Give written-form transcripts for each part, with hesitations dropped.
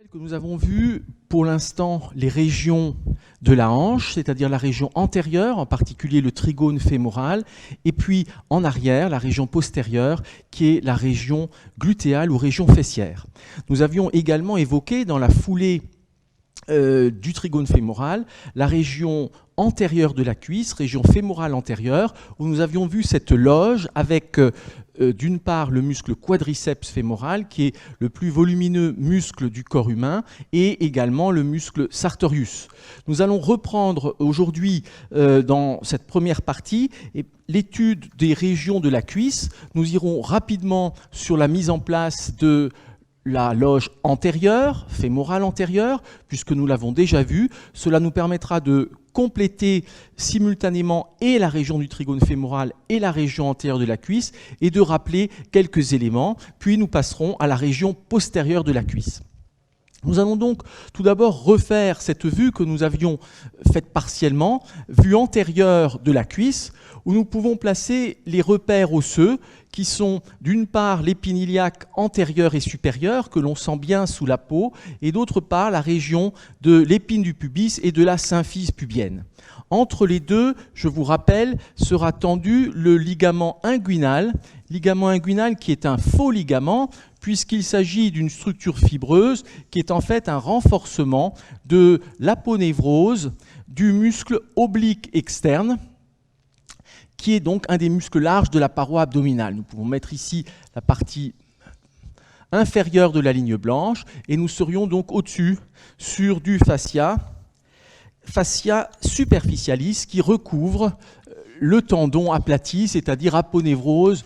Que nous avons vu pour l'instant les régions de la hanche, c'est-à-dire la région antérieure, en particulier le trigone fémoral, et puis en arrière, la région postérieure, qui est la région glutéale ou région fessière. Nous avions également évoqué dans la foulée du trigone fémoral la région antérieure de la cuisse, région fémorale antérieure, où nous avions vu cette loge avec d'une part le muscle quadriceps fémoral, qui est le plus volumineux muscle du corps humain, et également le muscle sartorius. Nous allons reprendre aujourd'hui, dans cette première partie, l'étude des régions de la cuisse. Nous irons rapidement sur la mise en place de la loge antérieure, fémorale antérieure, puisque nous l'avons déjà vu. Cela nous permettra de compléter simultanément et la région du trigone fémoral et la région antérieure de la cuisse et de rappeler quelques éléments, puis nous passerons à la région postérieure de la cuisse. Nous allons donc tout d'abord refaire cette vue que nous avions faite partiellement, vue antérieure de la cuisse, où nous pouvons placer les repères osseux qui sont d'une part l'épine iliaque antérieure et supérieure que l'on sent bien sous la peau et d'autre part la région de l'épine du pubis et de la symphyse pubienne. Entre les deux, je vous rappelle, sera tendu le ligament inguinal qui est un faux ligament puisqu'il s'agit d'une structure fibreuse qui est en fait un renforcement de l'aponévrose du muscle oblique externe, qui est donc un des muscles larges de la paroi abdominale. Nous pouvons mettre ici la partie inférieure de la ligne blanche et nous serions donc au-dessus sur du fascia superficialis qui recouvre le tendon aplati, c'est-à-dire aponévrose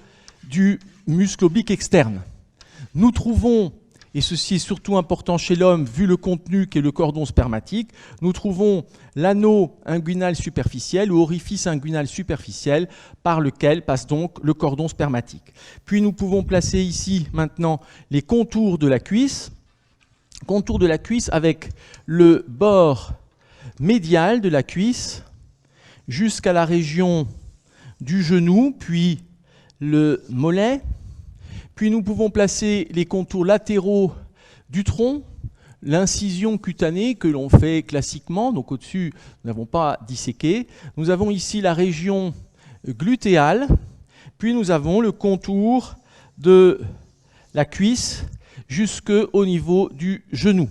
du muscle oblique externe. Nous trouvons, et ceci est surtout important chez l'homme vu le contenu qu'est le cordon spermatique, nous trouvons l'anneau inguinal superficiel ou orifice inguinal superficiel par lequel passe donc le cordon spermatique. Puis nous pouvons placer ici maintenant les contours de la cuisse avec le bord médial de la cuisse jusqu'à la région du genou, puis le mollet. Puis nous pouvons placer les contours latéraux du tronc, l'incision cutanée que l'on fait classiquement, donc au-dessus, nous n'avons pas disséqué. Nous avons ici la région glutéale, puis nous avons le contour de la cuisse jusqu'au niveau du genou.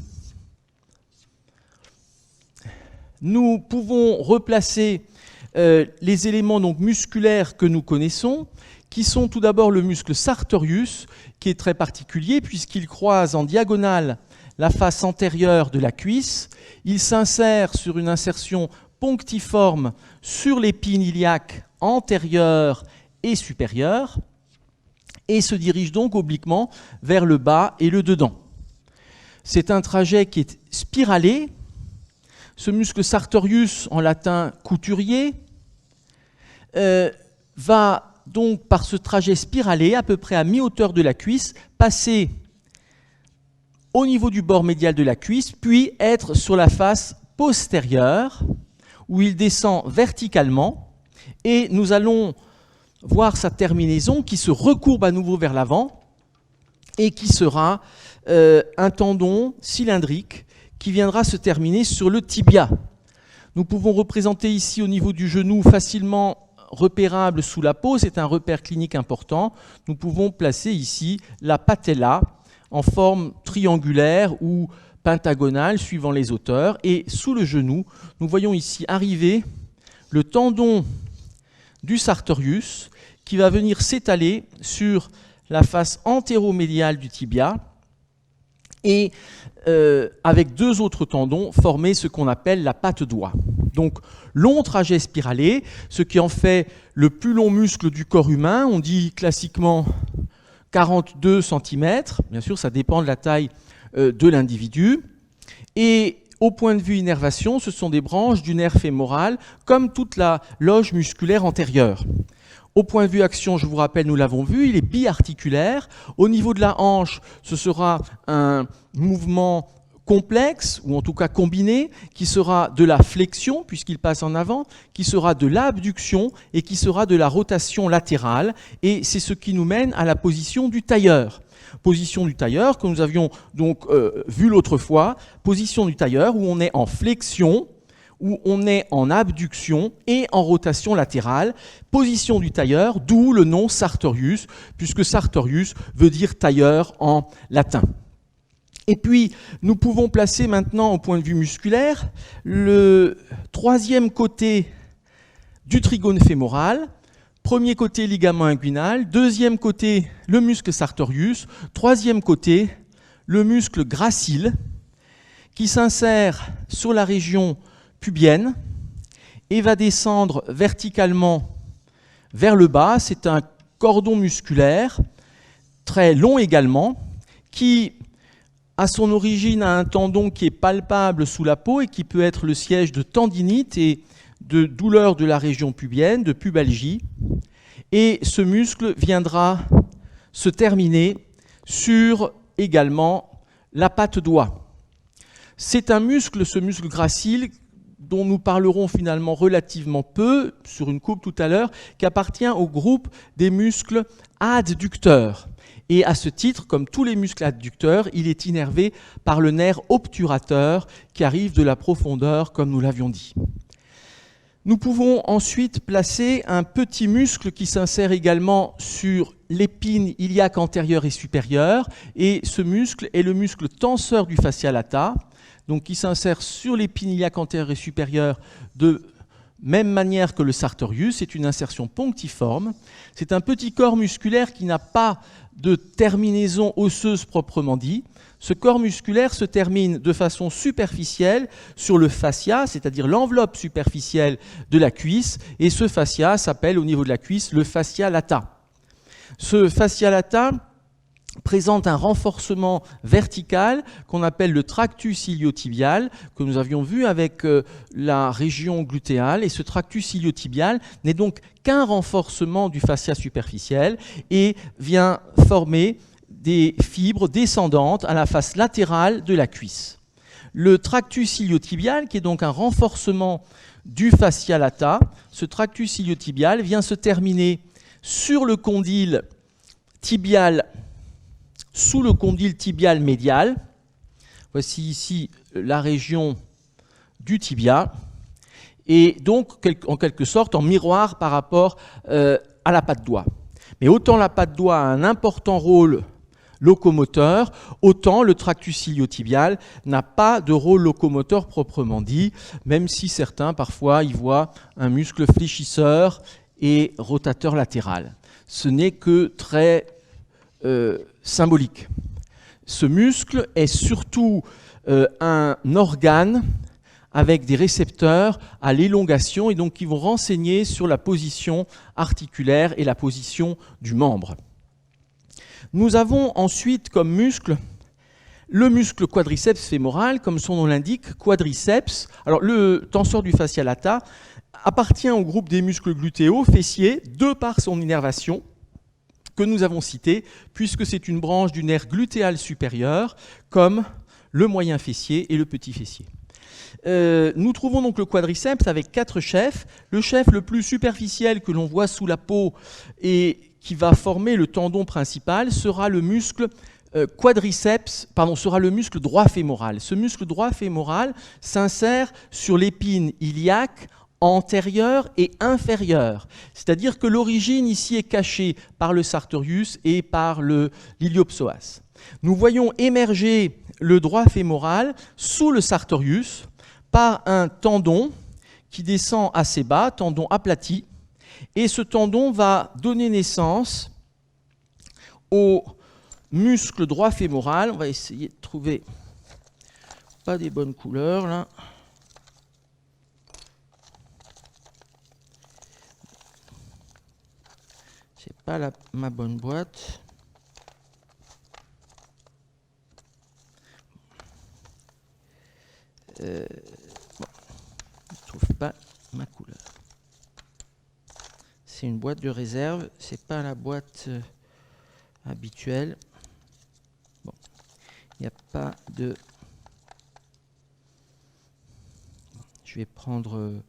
Nous pouvons replacer les éléments donc musculaires que nous connaissons, qui sont tout d'abord le muscle sartorius, qui est très particulier puisqu'il croise en diagonale la face antérieure de la cuisse. Il s'insère sur une insertion ponctiforme sur l'épine iliaque antérieure et supérieure et se dirige donc obliquement vers le bas et le dedans. C'est un trajet qui est spiralé. Ce muscle sartorius, en latin couturier, va donc par ce trajet spiralé, à peu près à mi-hauteur de la cuisse, passer au niveau du bord médial de la cuisse, puis être sur la face postérieure, où il descend verticalement, et nous allons voir sa terminaison qui se recourbe à nouveau vers l'avant, et qui sera un tendon cylindrique qui viendra se terminer sur le tibia. Nous pouvons représenter ici au niveau du genou facilement repérable sous la peau, c'est un repère clinique important. Nous pouvons placer ici la patella en forme triangulaire ou pentagonale suivant les auteurs. Et sous le genou, nous voyons ici arriver le tendon du sartorius qui va venir s'étaler sur la face antéromédiale du tibia et avec deux autres tendons former ce qu'on appelle la patte-doigt. Donc, long trajet spiralé, ce qui en fait le plus long muscle du corps humain. On dit classiquement 42 cm. Bien sûr, ça dépend de la taille de l'individu. Et au point de vue innervation, ce sont des branches du nerf fémoral, comme toute la loge musculaire antérieure. Au point de vue action, je vous rappelle, nous l'avons vu, il est biarticulaire. Au niveau de la hanche, ce sera un mouvement complexe, ou en tout cas combiné, qui sera de la flexion, puisqu'il passe en avant, qui sera de l'abduction et qui sera de la rotation latérale. Et c'est ce qui nous mène à la position du tailleur. Position du tailleur, que nous avions donc vu l'autre fois, position du tailleur où on est en flexion, où on est en abduction et en rotation latérale. Position du tailleur, d'où le nom Sartorius, puisque Sartorius veut dire tailleur en latin. Et puis, nous pouvons placer maintenant, au point de vue musculaire, le troisième côté du trigone fémoral. Premier côté, ligament inguinal. Deuxième côté, le muscle sartorius. Troisième côté, le muscle gracile, qui s'insère sur la région pubienne et va descendre verticalement vers le bas. C'est un cordon musculaire, très long également, qui, à son origine, a un tendon qui est palpable sous la peau et qui peut être le siège de tendinite et de douleur de la région pubienne, de pubalgie. Et ce muscle viendra se terminer sur également la patte doigt. C'est un muscle, ce muscle gracile, dont nous parlerons finalement relativement peu, sur une coupe tout à l'heure, qui appartient au groupe des muscles adducteurs. Et à ce titre, comme tous les muscles adducteurs, il est innervé par le nerf obturateur qui arrive de la profondeur, comme nous l'avions dit. Nous pouvons ensuite placer un petit muscle qui s'insère également sur l'épine iliaque antérieure et supérieure. Et ce muscle est le muscle tenseur du fascia lata, donc qui s'insère sur l'épine iliaque antérieure et supérieure de même manière que le sartorius. C'est une insertion punctiforme. C'est un petit corps musculaire qui n'a pas de terminaison osseuse proprement dit. Ce corps musculaire se termine de façon superficielle sur le fascia, c'est-à-dire l'enveloppe superficielle de la cuisse, et ce fascia s'appelle au niveau de la cuisse le fascia lata. Ce fascia lata présente un renforcement vertical qu'on appelle le tractus iliotibial, que nous avions vu avec la région glutéale, et ce tractus iliotibial n'est donc qu'un renforcement du fascia superficiel et vient former des fibres descendantes à la face latérale de la cuisse. Le tractus iliotibial, qui est donc un renforcement du fascia lata, ce tractus iliotibial vient se terminer sur le condyle tibial, sous le condyle tibial médial. Voici ici la région du tibia, et donc en quelque sorte en miroir par rapport à la patte doigt. Mais autant la patte doigt a un important rôle locomoteur, autant le tractus iliotibial n'a pas de rôle locomoteur proprement dit, même si certains parfois y voient un muscle fléchisseur et rotateur latéral. Ce n'est que très symbolique. Ce muscle est surtout un organe avec des récepteurs à l'élongation et donc qui vont renseigner sur la position articulaire et la position du membre. Nous avons ensuite comme muscle le muscle quadriceps fémoral, comme son nom l'indique, quadriceps. Alors le tenseur du fascia lata appartient au groupe des muscles glutéaux fessiers de par son innervation que nous avons citée, puisque c'est une branche du nerf glutéal supérieur, comme le moyen fessier et le petit fessier. Nous trouvons donc le quadriceps avec 4 chefs. Le chef le plus superficiel que l'on voit sous la peau et qui va former le tendon principal sera le muscle sera le muscle droit fémoral. Ce muscle droit fémoral s'insère sur l'épine iliaque antérieure et inférieure. C'est-à-dire que l'origine ici est cachée par le sartorius et par l'iliopsoas. Nous voyons émerger le droit fémoral sous le sartorius par un tendon qui descend assez bas, tendon aplati, et ce tendon va donner naissance au muscle droit fémoral. On va essayer de trouver pas des bonnes couleurs là. C'est pas ma bonne boîte. Bon, je ne trouve pas ma couleur. C'est une boîte de réserve, c'est pas la boîte habituelle. Bon, il n'y a pas de. Je vais prendre.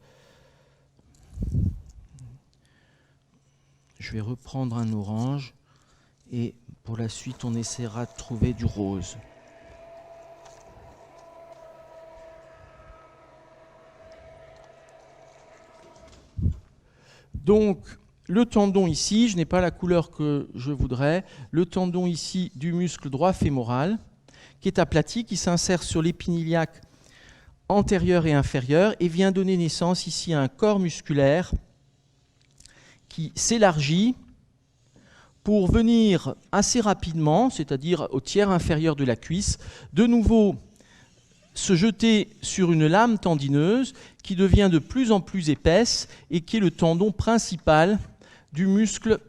Je vais reprendre un orange Et pour la suite, on essaiera de trouver du rose. Donc, le tendon ici, je n'ai pas la couleur que je voudrais, le tendon ici du muscle droit fémoral, qui est aplati, qui s'insère sur l'épine iliaque antérieur et inférieur et vient donner naissance ici à un corps musculaire qui s'élargit pour venir assez rapidement, c'est-à-dire au tiers inférieur de la cuisse, de nouveau se jeter sur une lame tendineuse qui devient de plus en plus épaisse et qui est le tendon principal du muscle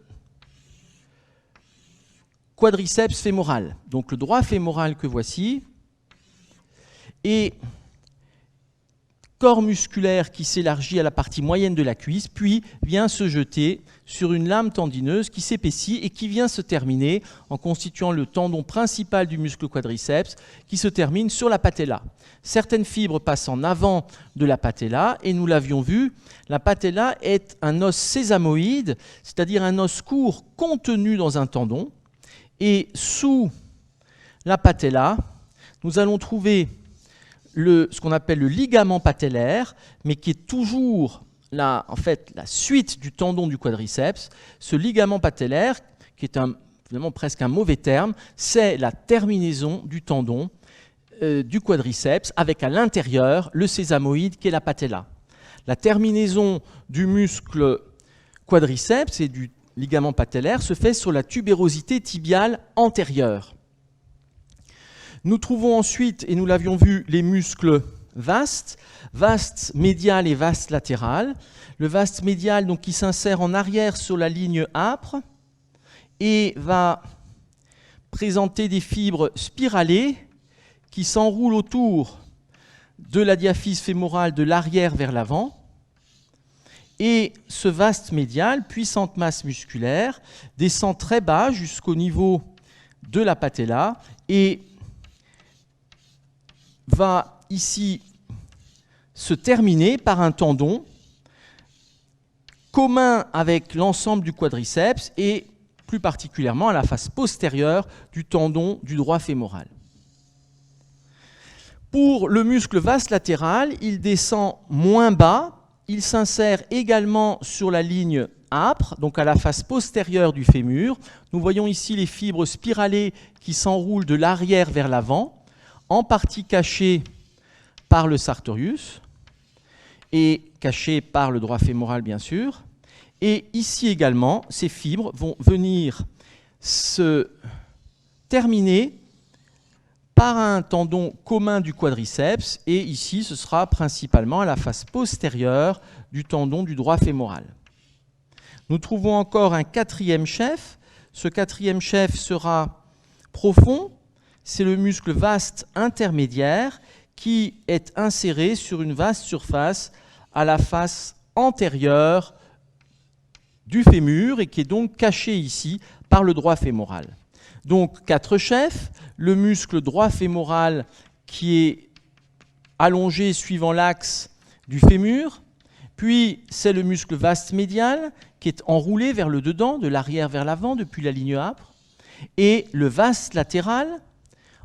quadriceps fémoral. Donc le droit fémoral que voici, et corps musculaire qui s'élargit à la partie moyenne de la cuisse, puis vient se jeter sur une lame tendineuse qui s'épaissit et qui vient se terminer en constituant le tendon principal du muscle quadriceps qui se termine sur la patella. Certaines fibres passent en avant de la patella et nous l'avions vu, la patella est un os sésamoïde, c'est-à-dire un os court contenu dans un tendon, et sous la patella, nous allons trouver ce qu'on appelle le ligament patellaire, mais qui est toujours la suite du tendon du quadriceps. Ce ligament patellaire, qui est finalement presque un mauvais terme, c'est la terminaison du tendon du quadriceps, avec à l'intérieur le sésamoïde qui est la patella. La terminaison du muscle quadriceps et du ligament patellaire se fait sur la tubérosité tibiale antérieure. Nous trouvons ensuite, et nous l'avions vu, les muscles vastes médial et vaste latéral. Le vaste médial donc, qui s'insère en arrière sur la ligne âpre et va présenter des fibres spiralées qui s'enroulent autour de la diaphyse fémorale de l'arrière vers l'avant. Et ce vaste médial, puissante masse musculaire, descend très bas jusqu'au niveau de la patella et va ici se terminer par un tendon commun avec l'ensemble du quadriceps et plus particulièrement à la face postérieure du tendon du droit fémoral. Pour le muscle vaste latéral, il descend moins bas, il s'insère également sur la ligne âpre, donc à la face postérieure du fémur. Nous voyons ici les fibres spiralées qui s'enroulent de l'arrière vers l'avant, en partie cachées par le sartorius et cachées par le droit fémoral bien sûr. Et ici également, ces fibres vont venir se terminer par un tendon commun du quadriceps et ici ce sera principalement à la face postérieure du tendon du droit fémoral. Nous trouvons encore un quatrième chef. Ce quatrième chef sera profond. C'est le muscle vaste intermédiaire qui est inséré sur une vaste surface à la face antérieure du fémur et qui est donc caché ici par le droit fémoral. Donc 4 chefs, le muscle droit fémoral qui est allongé suivant l'axe du fémur, puis c'est le muscle vaste médial qui est enroulé vers le dedans, de l'arrière vers l'avant depuis la ligne âpre, et le vaste latéral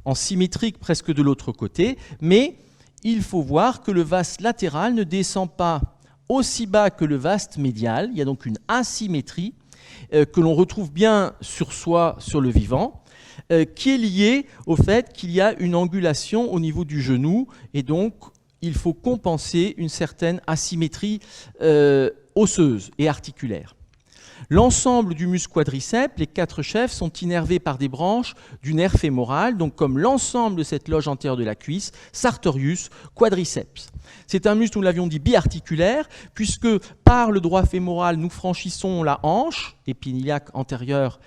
en symétrique presque de l'autre côté, mais il faut voir que le vaste latéral ne descend pas aussi bas que le vaste médial. Il y a donc une asymétrie que l'on retrouve bien sur soi, sur le vivant, qui est liée au fait qu'il y a une angulation au niveau du genou, et donc il faut compenser une certaine asymétrie osseuse et articulaire. L'ensemble du muscle quadriceps, les 4 chefs, sont innervés par des branches du nerf fémoral, donc comme l'ensemble de cette loge antérieure de la cuisse, sartorius, quadriceps. C'est un muscle, nous l'avions dit, biarticulaire, puisque par le droit fémoral, nous franchissons la hanche, épine iliaque antérieure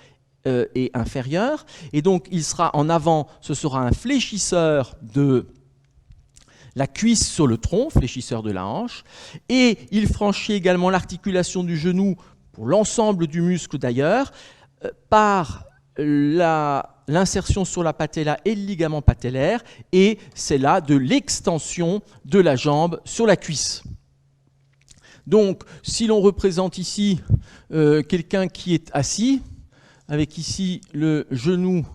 et inférieure, et donc il sera en avant, ce sera un fléchisseur de la cuisse sur le tronc, fléchisseur de la hanche, et il franchit également l'articulation du genou pour l'ensemble du muscle d'ailleurs, par l'insertion sur la patella et le ligament patellaire, et c'est là de l'extension de la jambe sur la cuisse. Donc, si l'on représente ici quelqu'un qui est assis, avec ici le genou,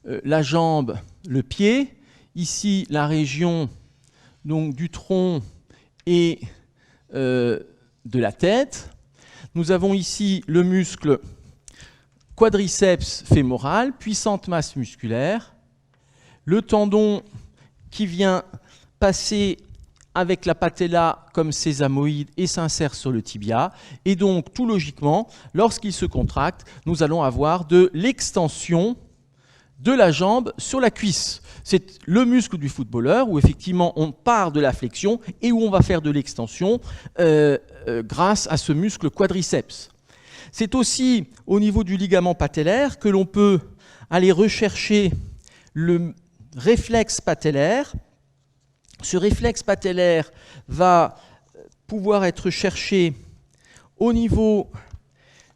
la jambe, le pied, ici la région donc, du tronc et de la tête. Nous avons ici le muscle quadriceps fémoral, puissante masse musculaire, le tendon qui vient passer avec la patella comme sésamoïde et s'insère sur le tibia. Et donc, tout logiquement, lorsqu'il se contracte, nous allons avoir de l'extension de la jambe sur la cuisse. C'est le muscle du footballeur où effectivement on part de la flexion et où on va faire de l'extension grâce à ce muscle quadriceps. C'est aussi au niveau du ligament patellaire que l'on peut aller rechercher le réflexe patellaire. Ce réflexe patellaire va pouvoir être cherché au niveau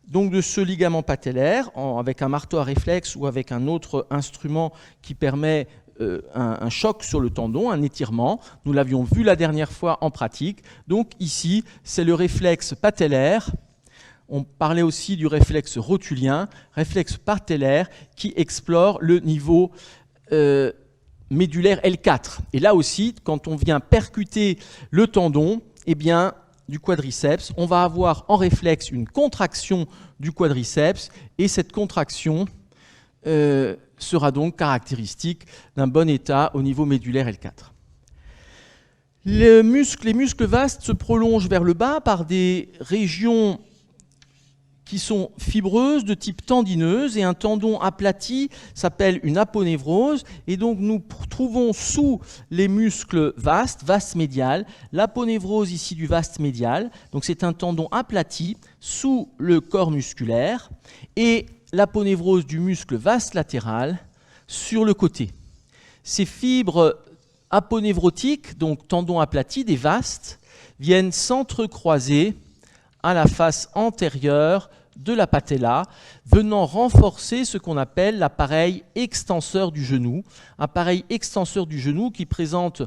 donc, de ce ligament patellaire avec un marteau à réflexe ou avec un autre instrument qui permet un choc sur le tendon, un étirement. Nous l'avions vu la dernière fois en pratique. Donc ici, c'est le réflexe patellaire. On parlait aussi du réflexe rotulien, réflexe patellaire qui explore le niveau médulaire L4. Et là aussi, quand on vient percuter le tendon, eh bien, du quadriceps, on va avoir en réflexe une contraction du quadriceps et cette contraction sera donc caractéristique d'un bon état au niveau médulaire L4. Les muscles vastes se prolongent vers le bas par des régions qui sont fibreuses de type tendineuse et un tendon aplati s'appelle une aponévrose et donc nous trouvons sous les muscles vastes médial, l'aponévrose ici du vaste médial, donc c'est un tendon aplati sous le corps musculaire et l'aponévrose du muscle vaste latéral sur le côté. Ces fibres aponévrotiques, donc tendons aplatis des vastes, viennent s'entrecroiser à la face antérieure de la patella, venant renforcer ce qu'on appelle l'appareil extenseur du genou. Appareil extenseur du genou qui présente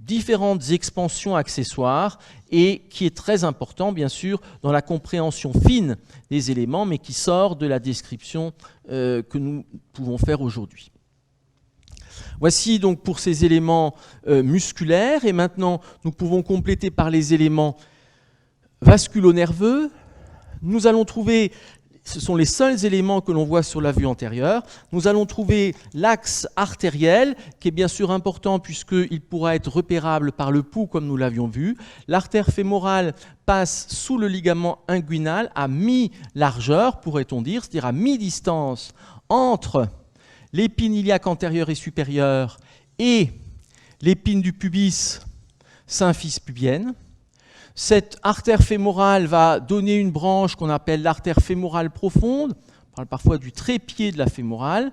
différentes expansions accessoires et qui est très important, bien sûr, dans la compréhension fine des éléments, mais qui sort de la description que nous pouvons faire aujourd'hui. Voici donc pour ces éléments musculaires, et maintenant nous pouvons compléter par les éléments vasculo-nerveux. Nous allons trouver, ce sont les seuls éléments que l'on voit sur la vue antérieure, nous allons trouver l'axe artériel, qui est bien sûr important puisqu'il pourra être repérable par le pouls comme nous l'avions vu. L'artère fémorale passe sous le ligament inguinal à mi-largeur, pourrait-on dire, c'est-à-dire à mi-distance entre l'épine iliaque antérieure et supérieure et l'épine du pubis symphyse pubienne. Cette artère fémorale va donner une branche qu'on appelle l'artère fémorale profonde, on parle parfois du trépied de la fémorale,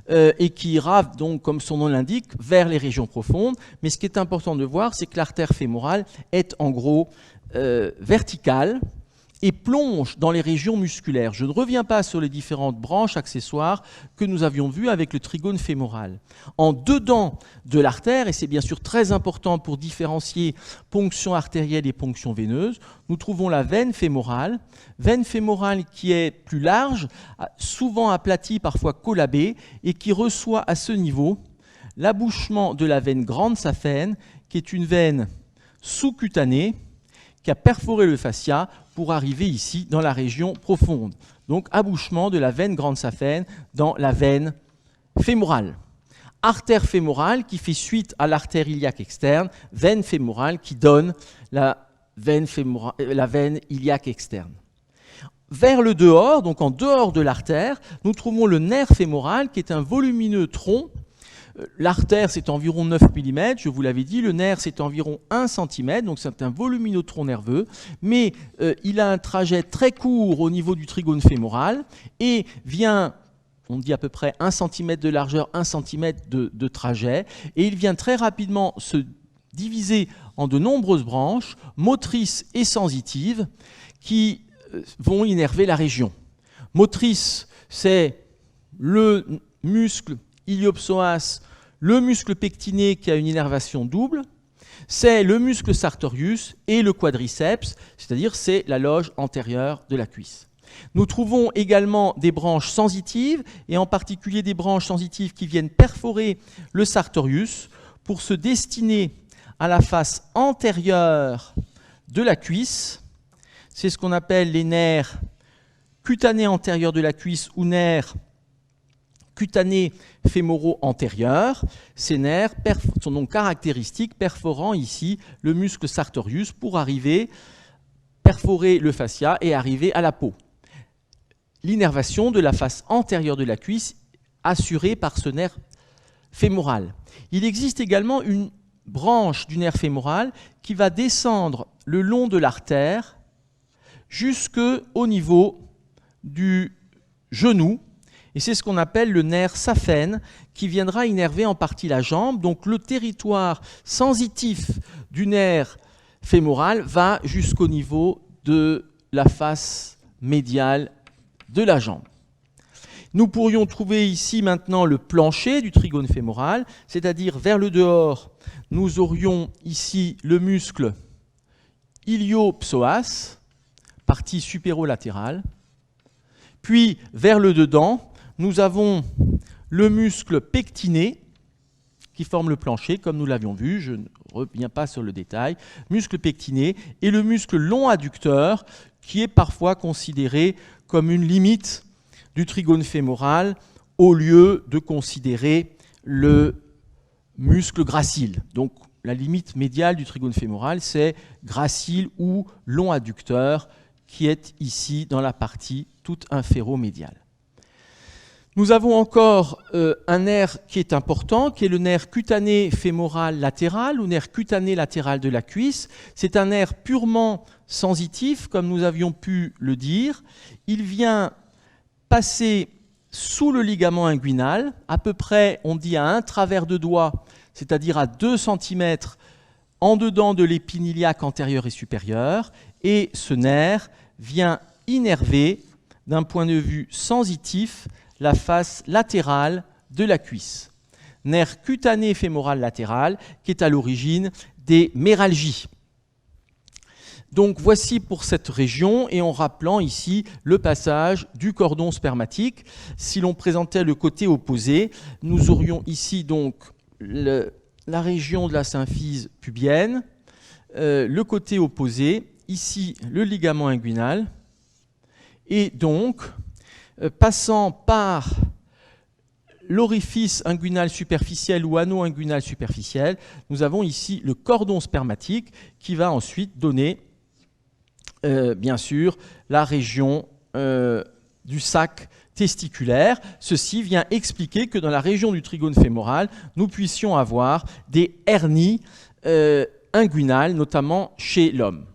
et qui ira donc, comme son nom l'indique, vers les régions profondes. Mais ce qui est important de voir, c'est que l'artère fémorale est en gros verticale et plonge dans les régions musculaires. Je ne reviens pas sur les différentes branches accessoires que nous avions vues avec le trigone fémoral. En dedans de l'artère, et c'est bien sûr très important pour différencier ponction artérielle et ponction veineuse, nous trouvons la veine fémorale qui est plus large, souvent aplatie, parfois collabée, et qui reçoit à ce niveau l'abouchement de la veine grande saphène, qui est une veine sous-cutanée, qui a perforé le fascia pour arriver ici dans la région profonde. Donc abouchement de la veine grande saphène dans la veine fémorale. Artère fémorale qui fait suite à l'artère iliaque externe, veine fémorale qui donne la veine iliaque externe. Vers le dehors, donc en dehors de l'artère, nous trouvons le nerf fémoral qui est un volumineux tronc. L'artère, c'est environ 9 mm, je vous l'avais dit. Le nerf, c'est environ 1 cm, donc c'est un volumineux tronc nerveux. Mais il a un trajet très court au niveau du trigone fémoral et vient, on dit à peu près 1 cm de largeur, 1 cm de trajet. Et il vient très rapidement se diviser en de nombreuses branches, motrices et sensitives, qui vont innerver la région. Motrice, c'est le muscle iliopsoas, le muscle pectiné qui a une innervation double, c'est le muscle sartorius et le quadriceps, c'est-à-dire c'est la loge antérieure de la cuisse. Nous trouvons également des branches sensitives, et en particulier des branches sensitives qui viennent perforer le sartorius pour se destiner à la face antérieure de la cuisse. C'est ce qu'on appelle les nerfs cutanés antérieurs de la cuisse ou nerfs cutanés fémoraux antérieurs. Ces nerfs sont donc caractéristiques, perforant ici le muscle sartorius pour arriver, perforer le fascia et arriver à la peau. L'innervation de la face antérieure de la cuisse assurée par ce nerf fémoral. Il existe également une branche du nerf fémoral qui va descendre le long de l'artère jusqu'au niveau du genou, et c'est ce qu'on appelle le nerf saphène qui viendra innerver en partie la jambe. Donc le territoire sensitif du nerf fémoral va jusqu'au niveau de la face médiale de la jambe. Nous pourrions trouver ici maintenant le plancher du trigone fémoral, c'est-à-dire vers le dehors, nous aurions ici le muscle iliopsoas, partie supérolatérale, puis vers le dedans, nous avons le muscle pectiné qui forme le plancher, comme nous l'avions vu, je ne reviens pas sur le détail, muscle pectiné, et le muscle long adducteur qui est parfois considéré comme une limite du trigone fémoral au lieu de considérer le muscle gracile. Donc la limite médiale du trigone fémoral, c'est gracile ou long adducteur qui est ici dans la partie toute inféromédiale. Nous avons encore un nerf qui est important, qui est le nerf cutané fémoral latéral ou nerf cutané latéral de la cuisse. C'est un nerf purement sensitif, comme nous avions pu le dire. Il vient passer sous le ligament inguinal, à peu près, on dit à un travers de doigt, c'est-à-dire à 2 cm en dedans de l'épine iliaque antérieure et supérieure, et ce nerf vient innerver, d'un point de vue sensitif, la face latérale de la cuisse. Nerf cutané fémoral latéral qui est à l'origine des méralgies. Donc voici pour cette région, et en rappelant ici le passage du cordon spermatique. Si l'on présentait le côté opposé, nous aurions ici donc la région de la symphyse pubienne, le côté opposé, ici le ligament inguinal, et donc passant par l'orifice inguinal superficiel ou anneau inguinal superficiel, nous avons ici le cordon spermatique qui va ensuite donner, bien sûr, la région du sac testiculaire. Ceci vient expliquer que dans la région du trigone fémoral, nous puissions avoir des hernies inguinales, notamment chez l'homme.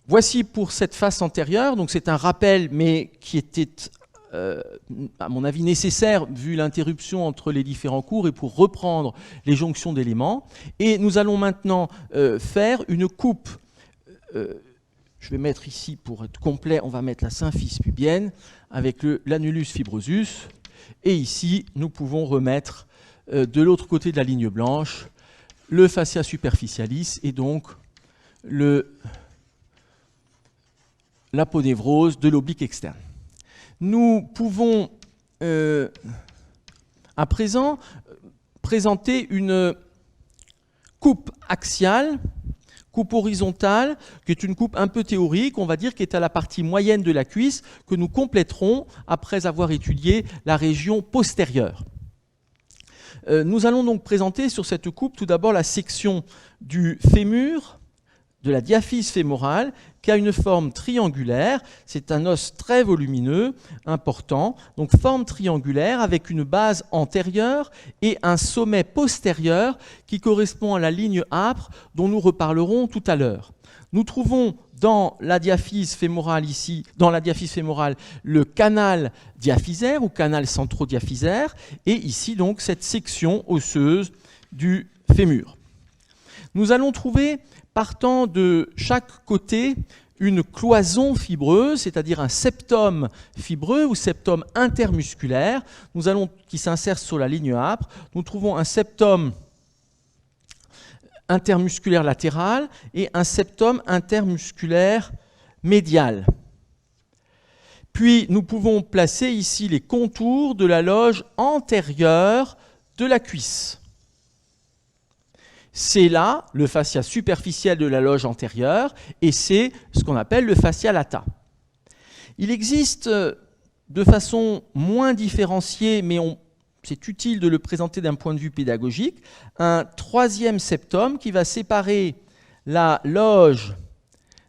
Voici pour cette face antérieure, donc c'est un rappel, mais qui était, à mon avis, nécessaire vu l'interruption entre les différents cours et pour reprendre les jonctions d'éléments. Et nous allons maintenant faire une coupe. Je vais mettre ici, pour être complet, on va mettre la symphyse pubienne avec l'annulus fibrosus. Et ici, nous pouvons remettre de l'autre côté de la ligne blanche le fascia superficialis et donc l'aponévrose de l'oblique externe. Nous pouvons à présent présenter une coupe axiale, coupe horizontale, qui est une coupe un peu théorique, on va dire, qui est à la partie moyenne de la cuisse, que nous compléterons après avoir étudié la région postérieure. Nous allons donc présenter sur cette coupe tout d'abord la section du fémur, de la diaphyse fémorale, qui a une forme triangulaire. C'est un os très volumineux, important, donc forme triangulaire avec une base antérieure et un sommet postérieur qui correspond à la ligne âpre dont nous reparlerons tout à l'heure. Nous trouvons dans la diaphyse fémorale ici, dans la diaphyse fémorale, le canal diaphysaire ou canal centrodiaphysaire, et ici donc cette section osseuse du fémur. Nous allons trouver, partant de chaque côté, une cloison fibreuse, c'est-à-dire un septum fibreux ou septum intermusculaire, qui s'insère sur la ligne âpre. Nous trouvons un septum intermusculaire latéral et un septum intermusculaire médial. Puis nous pouvons placer ici les contours de la loge antérieure de la cuisse. C'est là le fascia superficiel de la loge antérieure et c'est ce qu'on appelle le fascia lata. Il existe de façon moins différenciée, mais c'est utile de le présenter d'un point de vue pédagogique, un troisième septum qui va séparer la loge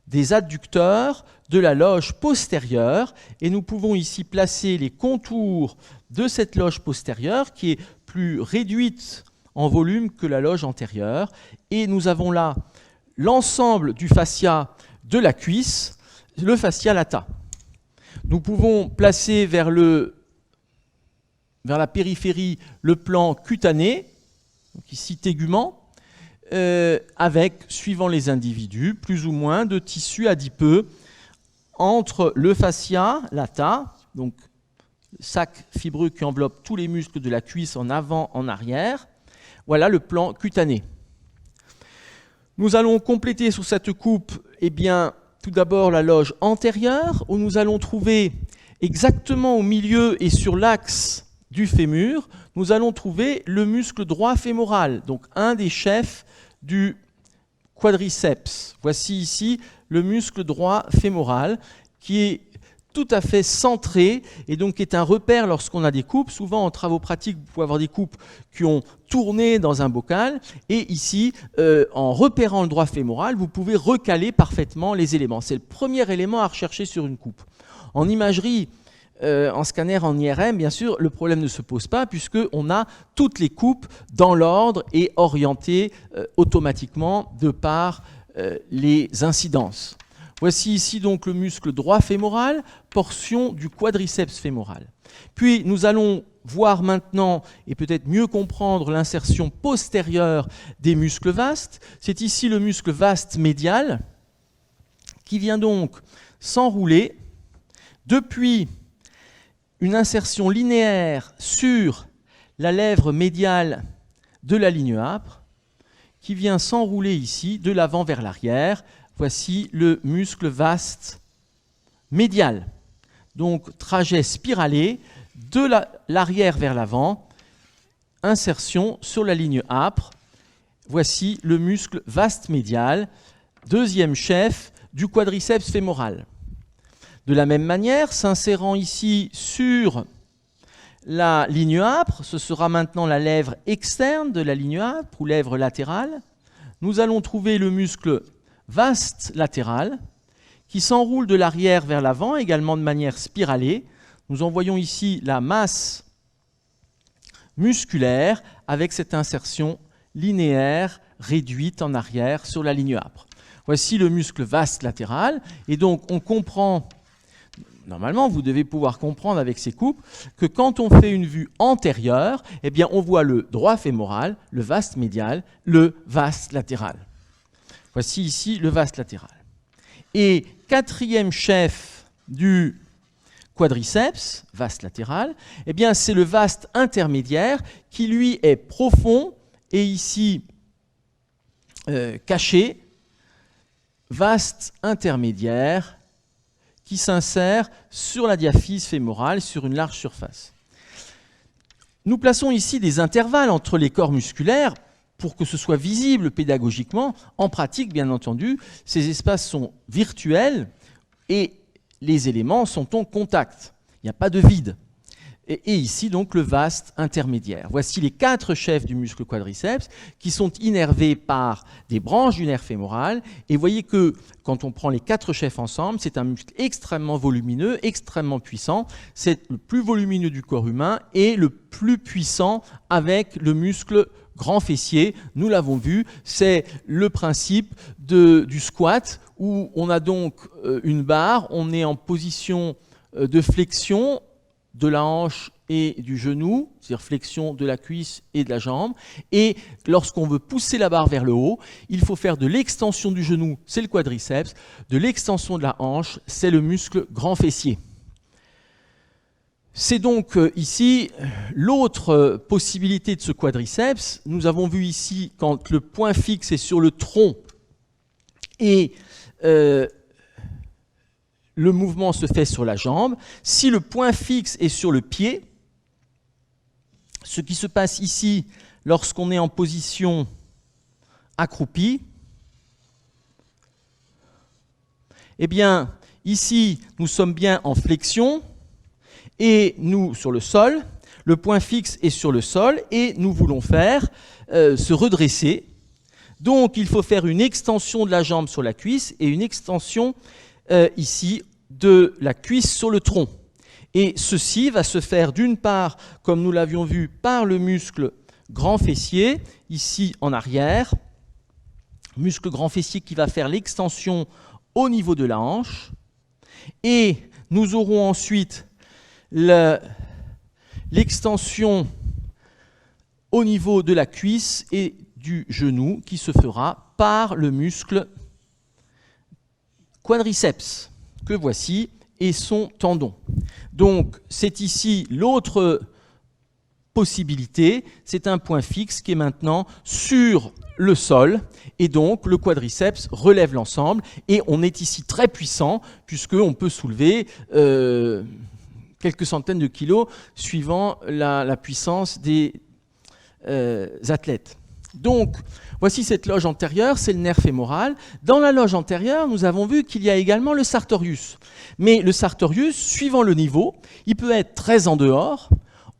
des adducteurs de la loge postérieure et nous pouvons ici placer les contours de cette loge postérieure qui est plus réduite en volume que la loge antérieure et nous avons là l'ensemble du fascia de la cuisse, le fascia lata. Nous pouvons placer vers la périphérie le plan cutané, donc ici tégument, avec, suivant les individus, plus ou moins de tissu adipeux entre le fascia lata, donc le sac fibreux qui enveloppe tous les muscles de la cuisse en avant, en arrière. Voilà le plan cutané. Nous allons compléter sur cette coupe, eh bien, tout d'abord la loge antérieure, où nous allons trouver exactement au milieu et sur l'axe du fémur, nous allons trouver le muscle droit fémoral, donc un des chefs du quadriceps. Voici ici le muscle droit fémoral qui est tout à fait centré et donc qui est un repère lorsqu'on a des coupes. Souvent en travaux pratiques, vous pouvez avoir des coupes qui ont tourné dans un bocal et ici, en repérant le droit fémoral, vous pouvez recaler parfaitement les éléments. C'est le premier élément à rechercher sur une coupe. En imagerie, en scanner, en IRM, bien sûr, le problème ne se pose pas puisqu'on a toutes les coupes dans l'ordre et orientées automatiquement de par les incidences. Voici ici donc le muscle droit fémoral, portion du quadriceps fémoral. Puis nous allons voir maintenant et peut-être mieux comprendre l'insertion postérieure des muscles vastes. C'est ici le muscle vaste médial qui vient donc s'enrouler depuis une insertion linéaire sur la lèvre médiale de la ligne âpre qui vient s'enrouler ici de l'avant vers l'arrière. Voici le muscle vaste médial. Donc trajet spiralé de l'arrière vers l'avant, insertion sur la ligne âpre. Voici le muscle vaste médial, deuxième chef du quadriceps fémoral. De la même manière, s'insérant ici sur la ligne âpre, ce sera maintenant la lèvre externe de la ligne âpre ou lèvre latérale, nous allons trouver le muscle vaste latéral qui s'enroule de l'arrière vers l'avant, également de manière spiralée. Nous en voyons ici la masse musculaire avec cette insertion linéaire réduite en arrière sur la ligne âpre. Voici le muscle vaste latéral et donc on comprend, normalement vous devez pouvoir comprendre avec ces coupes, que quand on fait une vue antérieure, eh bien on voit le droit fémoral, le vaste médial, le vaste latéral. Voici ici le vaste latéral. Et quatrième chef du quadriceps, vaste latéral, eh bien c'est le vaste intermédiaire qui lui est profond et ici caché, vaste intermédiaire qui s'insère sur la diaphyse fémorale sur une large surface. Nous plaçons ici des intervalles entre les corps musculaires pour que ce soit visible pédagogiquement. En pratique, bien entendu, ces espaces sont virtuels et les éléments sont en contact. Il n'y a pas de vide. Et ici, donc, le vaste intermédiaire. Voici les 4 chefs du muscle quadriceps qui sont innervés par des branches du nerf fémoral. Et vous voyez que quand on prend les 4 chefs ensemble, c'est un muscle extrêmement volumineux, extrêmement puissant. C'est le plus volumineux du corps humain et le plus puissant avec le muscle grand fessier. Nous l'avons vu, c'est le principe du squat où on a donc une barre, on est en position de flexion de la hanche et du genou, c'est-à-dire flexion de la cuisse et de la jambe. Et lorsqu'on veut pousser la barre vers le haut, il faut faire de l'extension du genou, c'est le quadriceps, de l'extension de la hanche, c'est le muscle grand fessier. C'est donc ici l'autre possibilité de ce quadriceps. Nous avons vu ici quand le point fixe est sur le tronc et le le mouvement se fait sur la jambe. Si le point fixe est sur le pied, ce qui se passe ici lorsqu'on est en position accroupie, eh bien, ici, nous sommes bien en flexion et nous sur le sol. Le point fixe est sur le sol et nous voulons faire se redresser. Donc, il faut faire une extension de la jambe sur la cuisse et une extension ici de la cuisse sur le tronc. Et ceci va se faire d'une part, comme nous l'avions vu, par le muscle grand fessier, ici en arrière, muscle grand fessier qui va faire l'extension au niveau de la hanche. Et nous aurons ensuite l'extension au niveau de la cuisse et du genou qui se fera par le muscle quadriceps, que voici, et son tendon. Donc, c'est ici l'autre possibilité, c'est un point fixe qui est maintenant sur le sol, et donc le quadriceps relève l'ensemble, et on est ici très puissant, puisqu'on peut soulever quelques centaines de kilos, suivant la puissance des athlètes. Donc, voici cette loge antérieure, c'est le nerf fémoral. Dans la loge antérieure, nous avons vu qu'il y a également le sartorius. Mais le sartorius, suivant le niveau, il peut être très en dehors,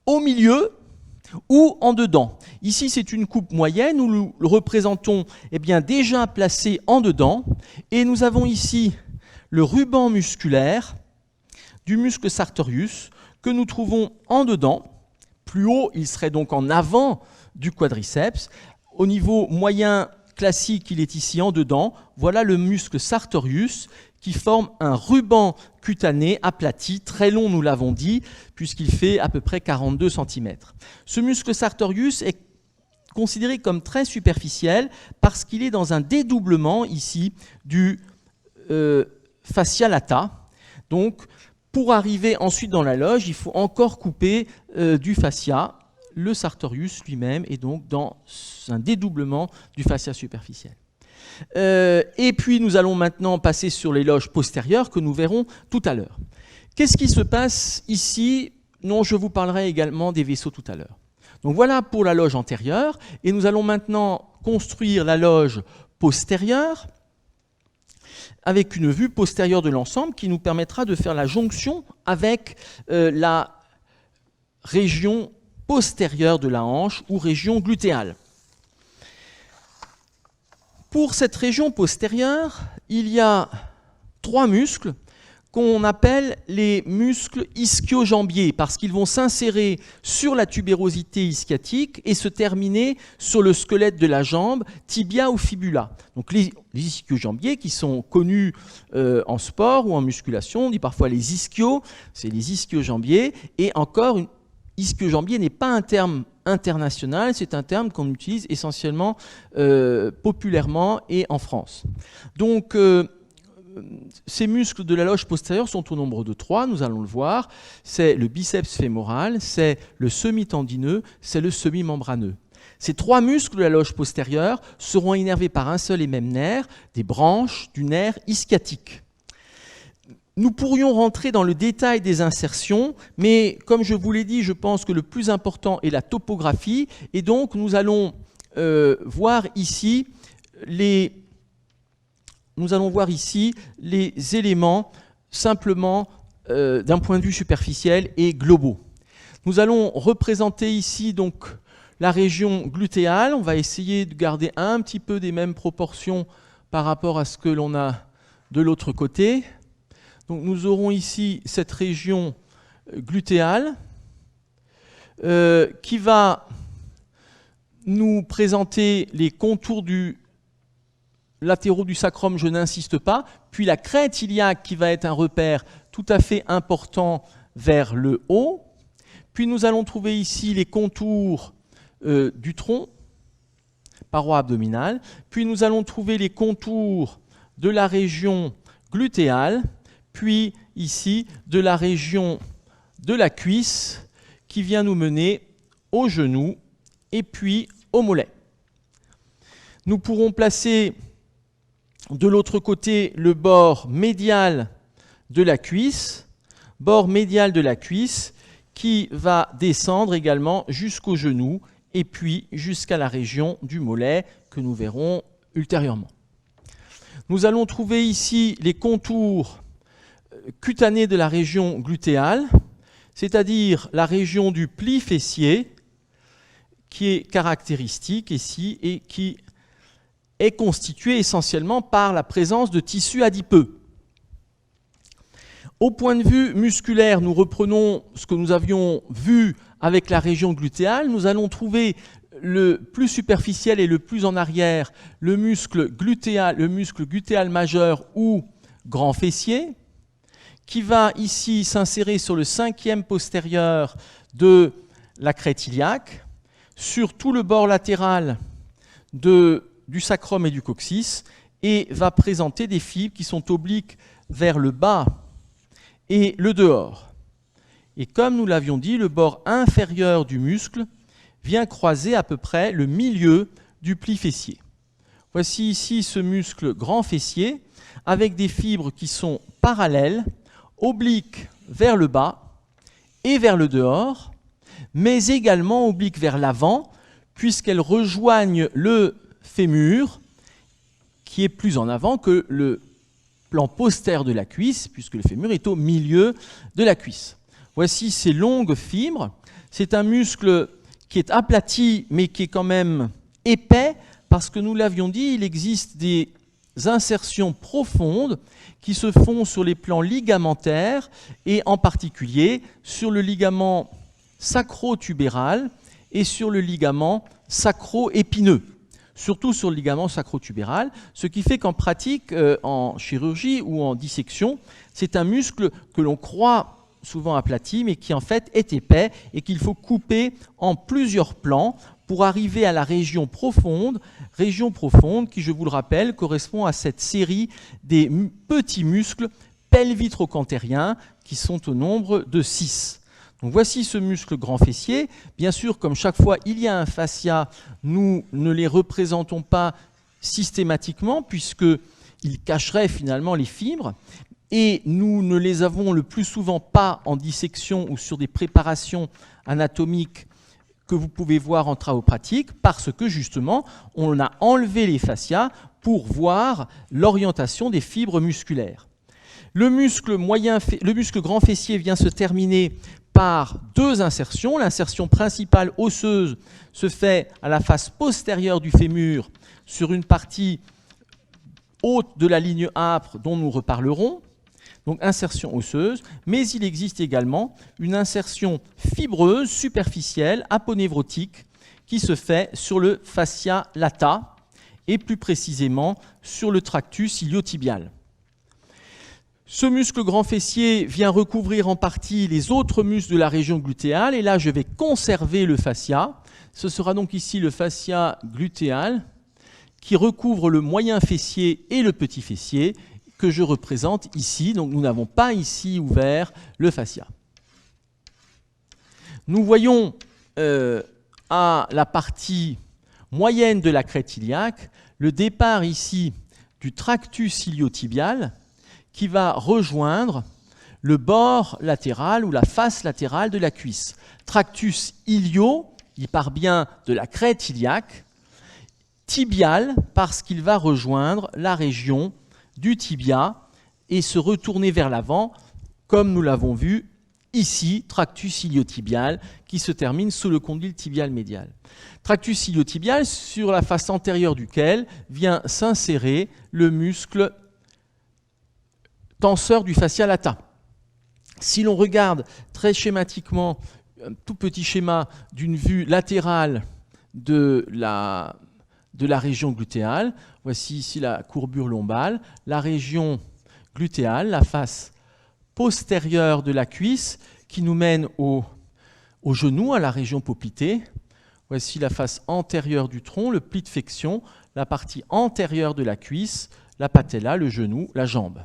au milieu ou en dedans. Ici, c'est une coupe moyenne où nous le représentons déjà placé en dedans. Et nous avons ici le ruban musculaire du muscle sartorius que nous trouvons en dedans. Plus haut, il serait donc en avant du quadriceps. Au niveau moyen classique, il est ici en dedans. Voilà le muscle sartorius qui forme un ruban cutané aplati, très long, nous l'avons dit, puisqu'il fait à peu près 42 cm. Ce muscle sartorius est considéré comme très superficiel parce qu'il est dans un dédoublement ici du fascia lata. Donc, pour arriver ensuite dans la loge, il faut encore couper du fascia. Le sartorius lui-même est donc dans un dédoublement du fascia superficiel. Et puis nous allons maintenant passer sur les loges postérieures que nous verrons tout à l'heure. Qu'est-ce qui se passe ici? Non, je vous parlerai également des vaisseaux tout à l'heure. Donc voilà pour la loge antérieure, et nous allons maintenant construire la loge postérieure avec une vue postérieure de l'ensemble qui nous permettra de faire la jonction avec la région postérieure de la hanche ou région glutéale. Pour cette région postérieure, il y a 3 muscles qu'on appelle les muscles ischio-jambiers parce qu'ils vont s'insérer sur la tubérosité ischiatique et se terminer sur le squelette de la jambe, tibia ou fibula. Donc les ischio-jambiers qui sont connus en sport ou en musculation, on dit parfois les ischios, c'est les ischio-jambiers, et encore ischio-jambier n'est pas un terme international, c'est un terme qu'on utilise essentiellement populairement et en France. Donc, ces muscles de la loge postérieure sont au nombre de 3, nous allons le voir. C'est le biceps fémoral, c'est le semi-tendineux, c'est le semi-membraneux. Ces 3 muscles de la loge postérieure seront innervés par un seul et même nerf, des branches du nerf ischiatique. Nous pourrions rentrer dans le détail des insertions, mais comme je vous l'ai dit, je pense que le plus important est la topographie, et donc nous allons voir ici les éléments simplement d'un point de vue superficiel et globaux. Nous allons représenter ici donc la région glutéale. On va essayer de garder un petit peu des mêmes proportions par rapport à ce que l'on a de l'autre côté. Donc nous aurons ici cette région glutéale qui va nous présenter les contours latéraux du sacrum, je n'insiste pas, puis la crête iliaque qui va être un repère tout à fait important vers le haut. Puis nous allons trouver ici les contours du tronc, paroi abdominale. Puis nous allons trouver les contours de la région glutéale, puis ici de la région de la cuisse qui vient nous mener au genou et puis au mollet. Nous pourrons placer de l'autre côté le bord médial de la cuisse, bord médial de la cuisse, qui va descendre également jusqu'au genou et puis jusqu'à la région du mollet que nous verrons ultérieurement. Nous allons trouver ici les contours cutanés de la région glutéale, c'est-à-dire la région du pli fessier, qui est caractéristique ici et qui est constituée essentiellement par la présence de tissus adipeux. Au point de vue musculaire, nous reprenons ce que nous avions vu avec la région glutéale. Nous allons trouver le plus superficiel et le plus en arrière, le muscle glutéal majeur ou grand fessier, qui va ici s'insérer sur le 5e postérieur de la crête iliaque, sur tout le bord latéral du sacrum et du coccyx, et va présenter des fibres qui sont obliques vers le bas et le dehors. Et comme nous l'avions dit, le bord inférieur du muscle vient croiser à peu près le milieu du pli fessier. Voici ici ce muscle grand fessier avec des fibres qui sont parallèles, obliques vers le bas et vers le dehors, mais également obliques vers l'avant, puisqu'elles rejoignent le fémur, qui est plus en avant que le plan postérieur de la cuisse, puisque le fémur est au milieu de la cuisse. Voici ces longues fibres. C'est un muscle qui est aplati, mais qui est quand même épais, parce que nous l'avions dit, il existe des insertions profondes qui se font sur les plans ligamentaires, et en particulier sur le ligament sacro-tubéral et sur le ligament sacro-épineux. Surtout sur le ligament sacro-tubéral, ce qui fait qu'en pratique, en chirurgie ou en dissection, c'est un muscle que l'on croit souvent aplati, mais qui en fait est épais et qu'il faut couper en plusieurs plans pour arriver à la région profonde qui, je vous le rappelle, correspond à cette série des petits muscles pelvitrochantériens qui sont au nombre de 6. Donc voici ce muscle grand fessier. Bien sûr, comme chaque fois il y a un fascia, nous ne les représentons pas systématiquement puisqu'ils cacheraient finalement les fibres, et nous ne les avons le plus souvent pas en dissection ou sur des préparations anatomiques que vous pouvez voir en travaux pratiques, parce que justement on a enlevé les fascias pour voir l'orientation des fibres musculaires. Le muscle grand fessier vient se terminer par 2 insertions. L'insertion principale osseuse se fait à la face postérieure du fémur sur une partie haute de la ligne âpre dont nous reparlerons, donc insertion osseuse, mais il existe également une insertion fibreuse, superficielle, aponévrotique, qui se fait sur le fascia lata et plus précisément sur le tractus iliotibial. Ce muscle grand fessier vient recouvrir en partie les autres muscles de la région glutéale, et là je vais conserver le fascia. Ce sera donc ici le fascia glutéal qui recouvre le moyen fessier et le petit fessier que je représente ici. Donc nous n'avons pas ici ouvert le fascia. Nous voyons à la partie moyenne de la crête iliaque le départ ici du tractus iliotibial qui va rejoindre le bord latéral ou la face latérale de la cuisse. Tractus ilio, il part bien de la crête iliaque, tibial parce qu'il va rejoindre la région du tibia et se retourner vers l'avant, comme nous l'avons vu ici, tractus iliotibial qui se termine sous le condyle tibial médial. Tractus iliotibial sur la face antérieure duquel vient s'insérer le muscle tenseur du fascia lata. Si l'on regarde très schématiquement un tout petit schéma d'une vue latérale de la région glutéale, voici ici la courbure lombale, la région glutéale, la face postérieure de la cuisse qui nous mène au genou, à la région poplitée. Voici la face antérieure du tronc, le pli de flexion, la partie antérieure de la cuisse, la patella, le genou, la jambe.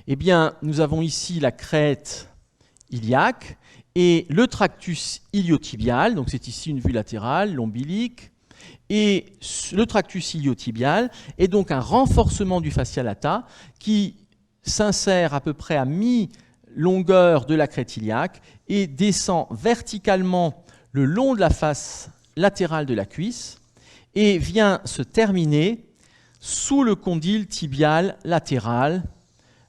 Eh bien, nous avons ici la crête iliaque et le tractus iliotibial, donc c'est ici une vue latérale, l'ombilique, et le tractus iliotibial est donc un renforcement du fascia lata qui s'insère à peu près à mi-longueur de la crête iliaque et descend verticalement le long de la face latérale de la cuisse et vient se terminer sous le condyle tibial latéral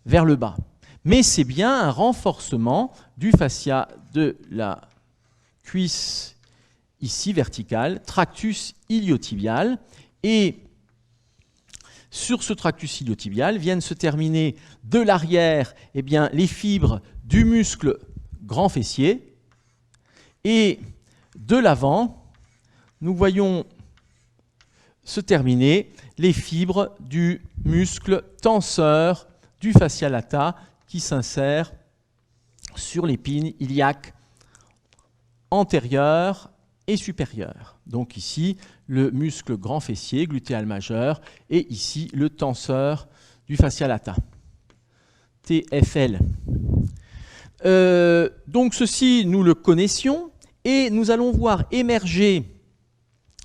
vers le bas. Mais c'est bien un renforcement du fascia de la cuisse ici verticale, tractus iliotibial, et sur ce tractus iliotibial viennent se terminer de l'arrière les fibres du muscle grand fessier, et de l'avant, nous voyons se terminer les fibres du muscle tenseur du fascia lata qui s'insère sur l'épine iliaque antérieure et supérieure. Donc ici, le muscle grand fessier, glutéal majeur, et ici, le tenseur du fascia lata, TFL. Donc ceci, nous le connaissions, et nous allons voir émerger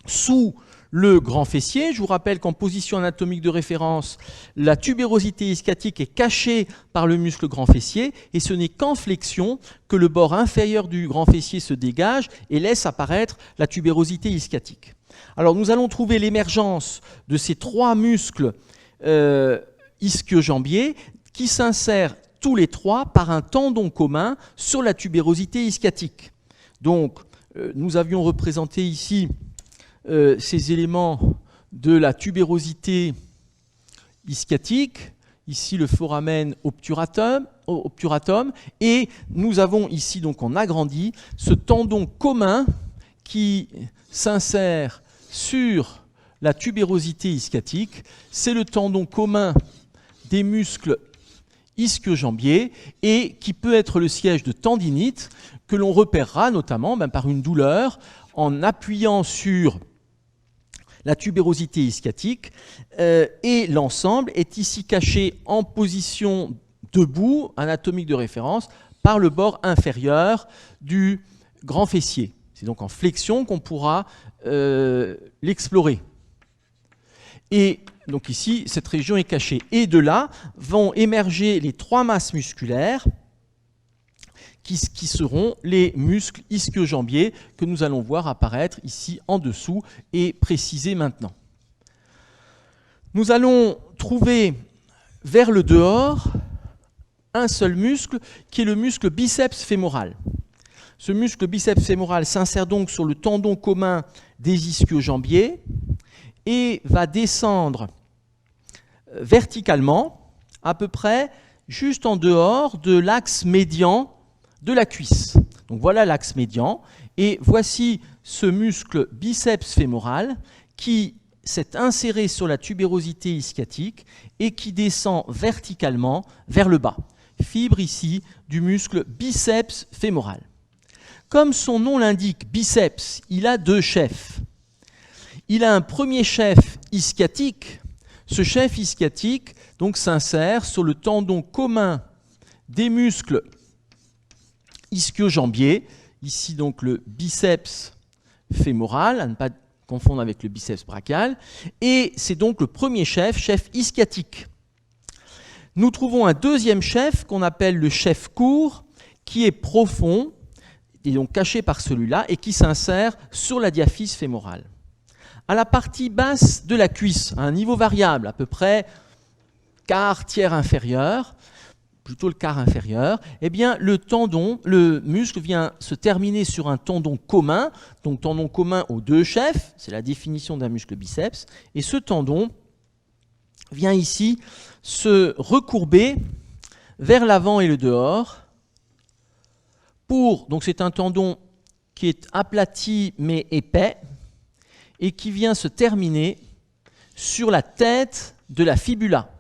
sous le grand fessier. Je vous rappelle qu'en position anatomique de référence, la tubérosité ischiatique est cachée par le muscle grand fessier et ce n'est qu'en flexion que le bord inférieur du grand fessier se dégage et laisse apparaître la tubérosité ischiatique. Alors nous allons trouver l'émergence de ces trois muscles ischio-jambiers qui s'insèrent tous les trois par un tendon commun sur la tubérosité ischiatique. Donc nous avions représenté ici ces éléments de la tubérosité ischiatique, ici le foramen obturatum, et nous avons ici, donc en agrandi, ce tendon commun qui s'insère sur la tubérosité ischiatique. C'est le tendon commun des muscles ischio-jambiers et qui peut être le siège de tendinite que l'on repérera notamment par une douleur en appuyant sur la tubérosité ischiatique, et l'ensemble est ici caché en position debout, anatomique de référence, par le bord inférieur du grand fessier. C'est donc en flexion qu'on pourra l'explorer. Et donc ici, cette région est cachée. Et de là vont émerger les trois masses musculaires qui seront les muscles ischio-jambiers que nous allons voir apparaître ici en dessous et préciser maintenant. Nous allons trouver vers le dehors un seul muscle qui est le muscle biceps fémoral. Ce muscle biceps fémoral s'insère donc sur le tendon commun des ischio-jambiers et va descendre verticalement à peu près juste en dehors de l'axe médian de la cuisse. Donc voilà l'axe médian et voici ce muscle biceps fémoral qui s'est inséré sur la tubérosité ischiatique et qui descend verticalement vers le bas. Fibre ici du muscle biceps fémoral. Comme son nom l'indique, biceps, il a deux chefs. Il a un premier chef ischiatique. Ce chef ischiatique donc s'insère sur le tendon commun des muscles ischio-jambiers, ici donc le biceps fémoral, à ne pas confondre avec le biceps brachial, et c'est donc le premier chef ischiatique. Nous trouvons un deuxième chef qu'on appelle le chef court, qui est profond, et donc caché par celui-là, et qui s'insère sur la diaphyse fémorale. À la partie basse de la cuisse, à un niveau variable, à peu près quart, tiers inférieur, plutôt le quart inférieur, eh bien le muscle vient se terminer sur un tendon commun, donc tendon commun aux deux chefs, c'est la définition d'un muscle biceps, et ce tendon vient ici se recourber vers l'avant et le dehors, donc c'est un tendon qui est aplati mais épais, et qui vient se terminer sur la tête de la fibula.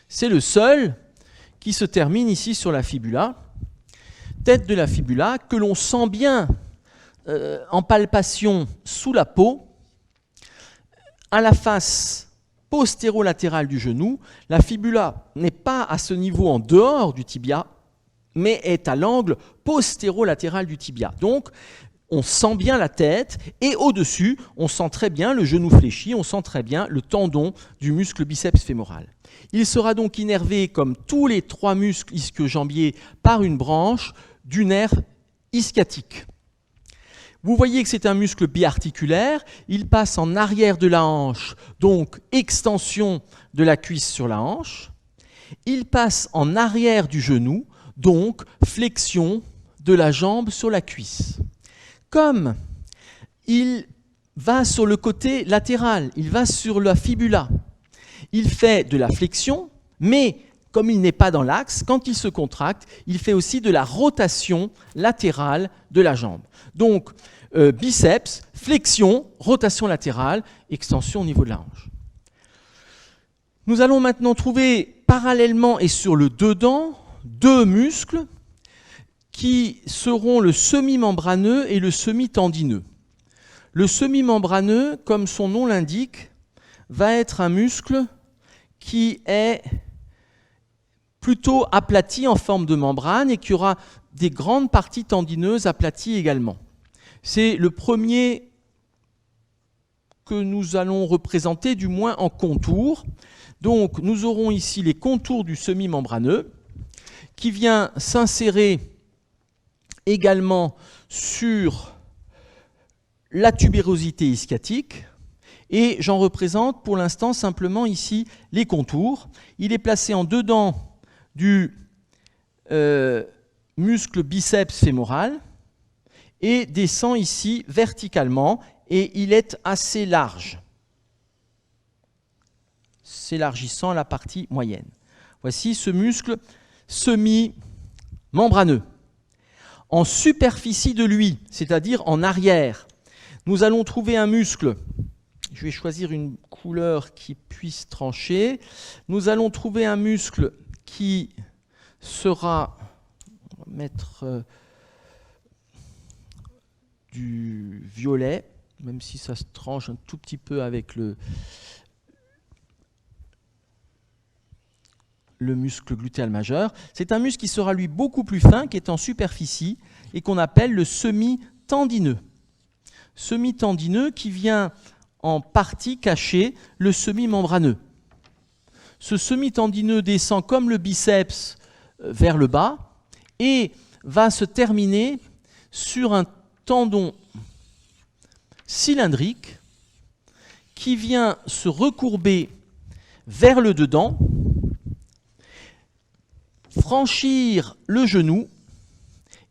C'est le seul qui se termine ici sur la fibula, tête de la fibula, que l'on sent bien en palpation sous la peau, à la face postérolatérale du genou. La fibula n'est pas à ce niveau en dehors du tibia, mais est à l'angle postéro-latéral du tibia. Donc, on sent bien la tête, et au-dessus, on sent très bien le genou fléchi, on sent très bien le tendon du muscle biceps fémoral. Il sera donc innervé, comme tous les 3 muscles ischio-jambiers, par une branche du nerf ischiatique. Vous voyez que c'est un muscle biarticulaire, il passe en arrière de la hanche, donc extension de la cuisse sur la hanche. Il passe en arrière du genou, donc flexion de la jambe sur la cuisse. Comme il va sur le côté latéral, il va sur la fibula, il fait de la flexion, mais comme il n'est pas dans l'axe, quand il se contracte, il fait aussi de la rotation latérale de la jambe. Donc, biceps, flexion, rotation latérale, extension au niveau de la hanche. Nous allons maintenant trouver parallèlement et sur le dedans 2 muscles qui seront le semi-membraneux et le semi-tendineux. Le semi-membraneux, comme son nom l'indique, va être un muscle qui est plutôt aplati en forme de membrane et qui aura des grandes parties tendineuses aplaties également. C'est le premier que nous allons représenter, du moins en contour. Donc nous aurons ici les contours du semi-membraneux qui vient s'insérer également sur la tubérosité ischiatique. Et j'en représente pour l'instant simplement ici les contours. Il est placé en dedans du muscle biceps fémoral et descend ici verticalement et il est assez large, s'élargissant la partie moyenne. Voici ce muscle semi-membraneux. En superficie de lui, c'est-à-dire en arrière, nous allons trouver un muscle. Je vais choisir une couleur qui puisse trancher. Nous allons trouver un muscle qui sera, on va mettre du violet, même si ça se tranche un tout petit peu avec le muscle glutéal majeur. C'est un muscle qui sera lui beaucoup plus fin, qui est en superficie et qu'on appelle le semi-tendineux. Semi-tendineux qui vient en partie cacher le semi-membraneux. Ce semi-tendineux descend comme le biceps vers le bas et va se terminer sur un tendon cylindrique qui vient se recourber vers le dedans, franchir le genou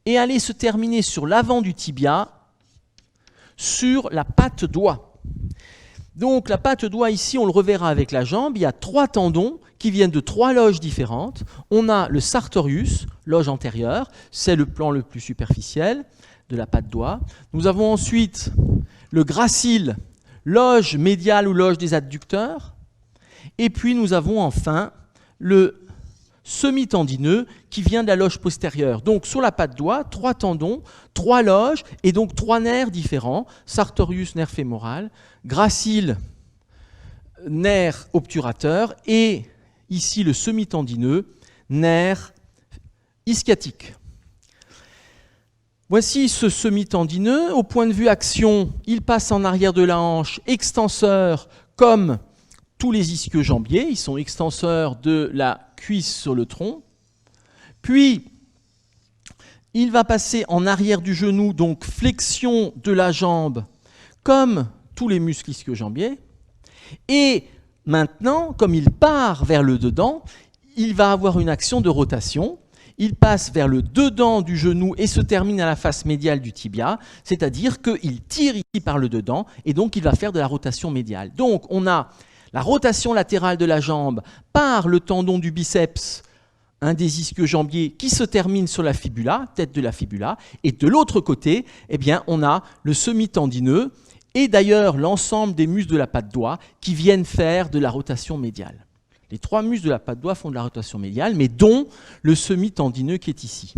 et aller se terminer sur l'avant du tibia, sur la patte doigt. Donc la patte doigt ici, on le reverra avec la jambe, il y a 3 tendons qui viennent de 3 loges différentes. On a le sartorius, loge antérieure, c'est le plan le plus superficiel de la patte doigt. Nous avons ensuite le gracile, loge médiale ou loge des adducteurs. Et puis nous avons enfin le semi-tendineux qui vient de la loge postérieure. Donc sur la patte doigt, 3 tendons, 3 loges et donc 3 nerfs différents. Sartorius, nerf fémoral, gracile, nerf obturateur et ici le semi-tendineux, nerf ischiatique. Voici ce semi-tendineux. Au point de vue action, il passe en arrière de la hanche, extenseur comme tous les ischio-jambiers. Ils sont extenseurs de la cuisse sur le tronc. Puis, il va passer en arrière du genou, donc flexion de la jambe, comme tous les muscles ischio-jambiers. Et maintenant, comme il part vers le dedans, il va avoir une action de rotation. Il passe vers le dedans du genou et se termine à la face médiale du tibia, c'est-à-dire qu'il tire ici par le dedans et donc il va faire de la rotation médiale. Donc on a la rotation latérale de la jambe par le tendon du biceps, un des ischio-jambiers qui se termine sur la fibula, tête de la fibula, et de l'autre côté, eh bien, on a le semi-tendineux et d'ailleurs l'ensemble des muscles de la patte doigt qui viennent faire de la rotation médiale. Les 3 muscles de la patte doigt font de la rotation médiale, mais dont le semi-tendineux qui est ici.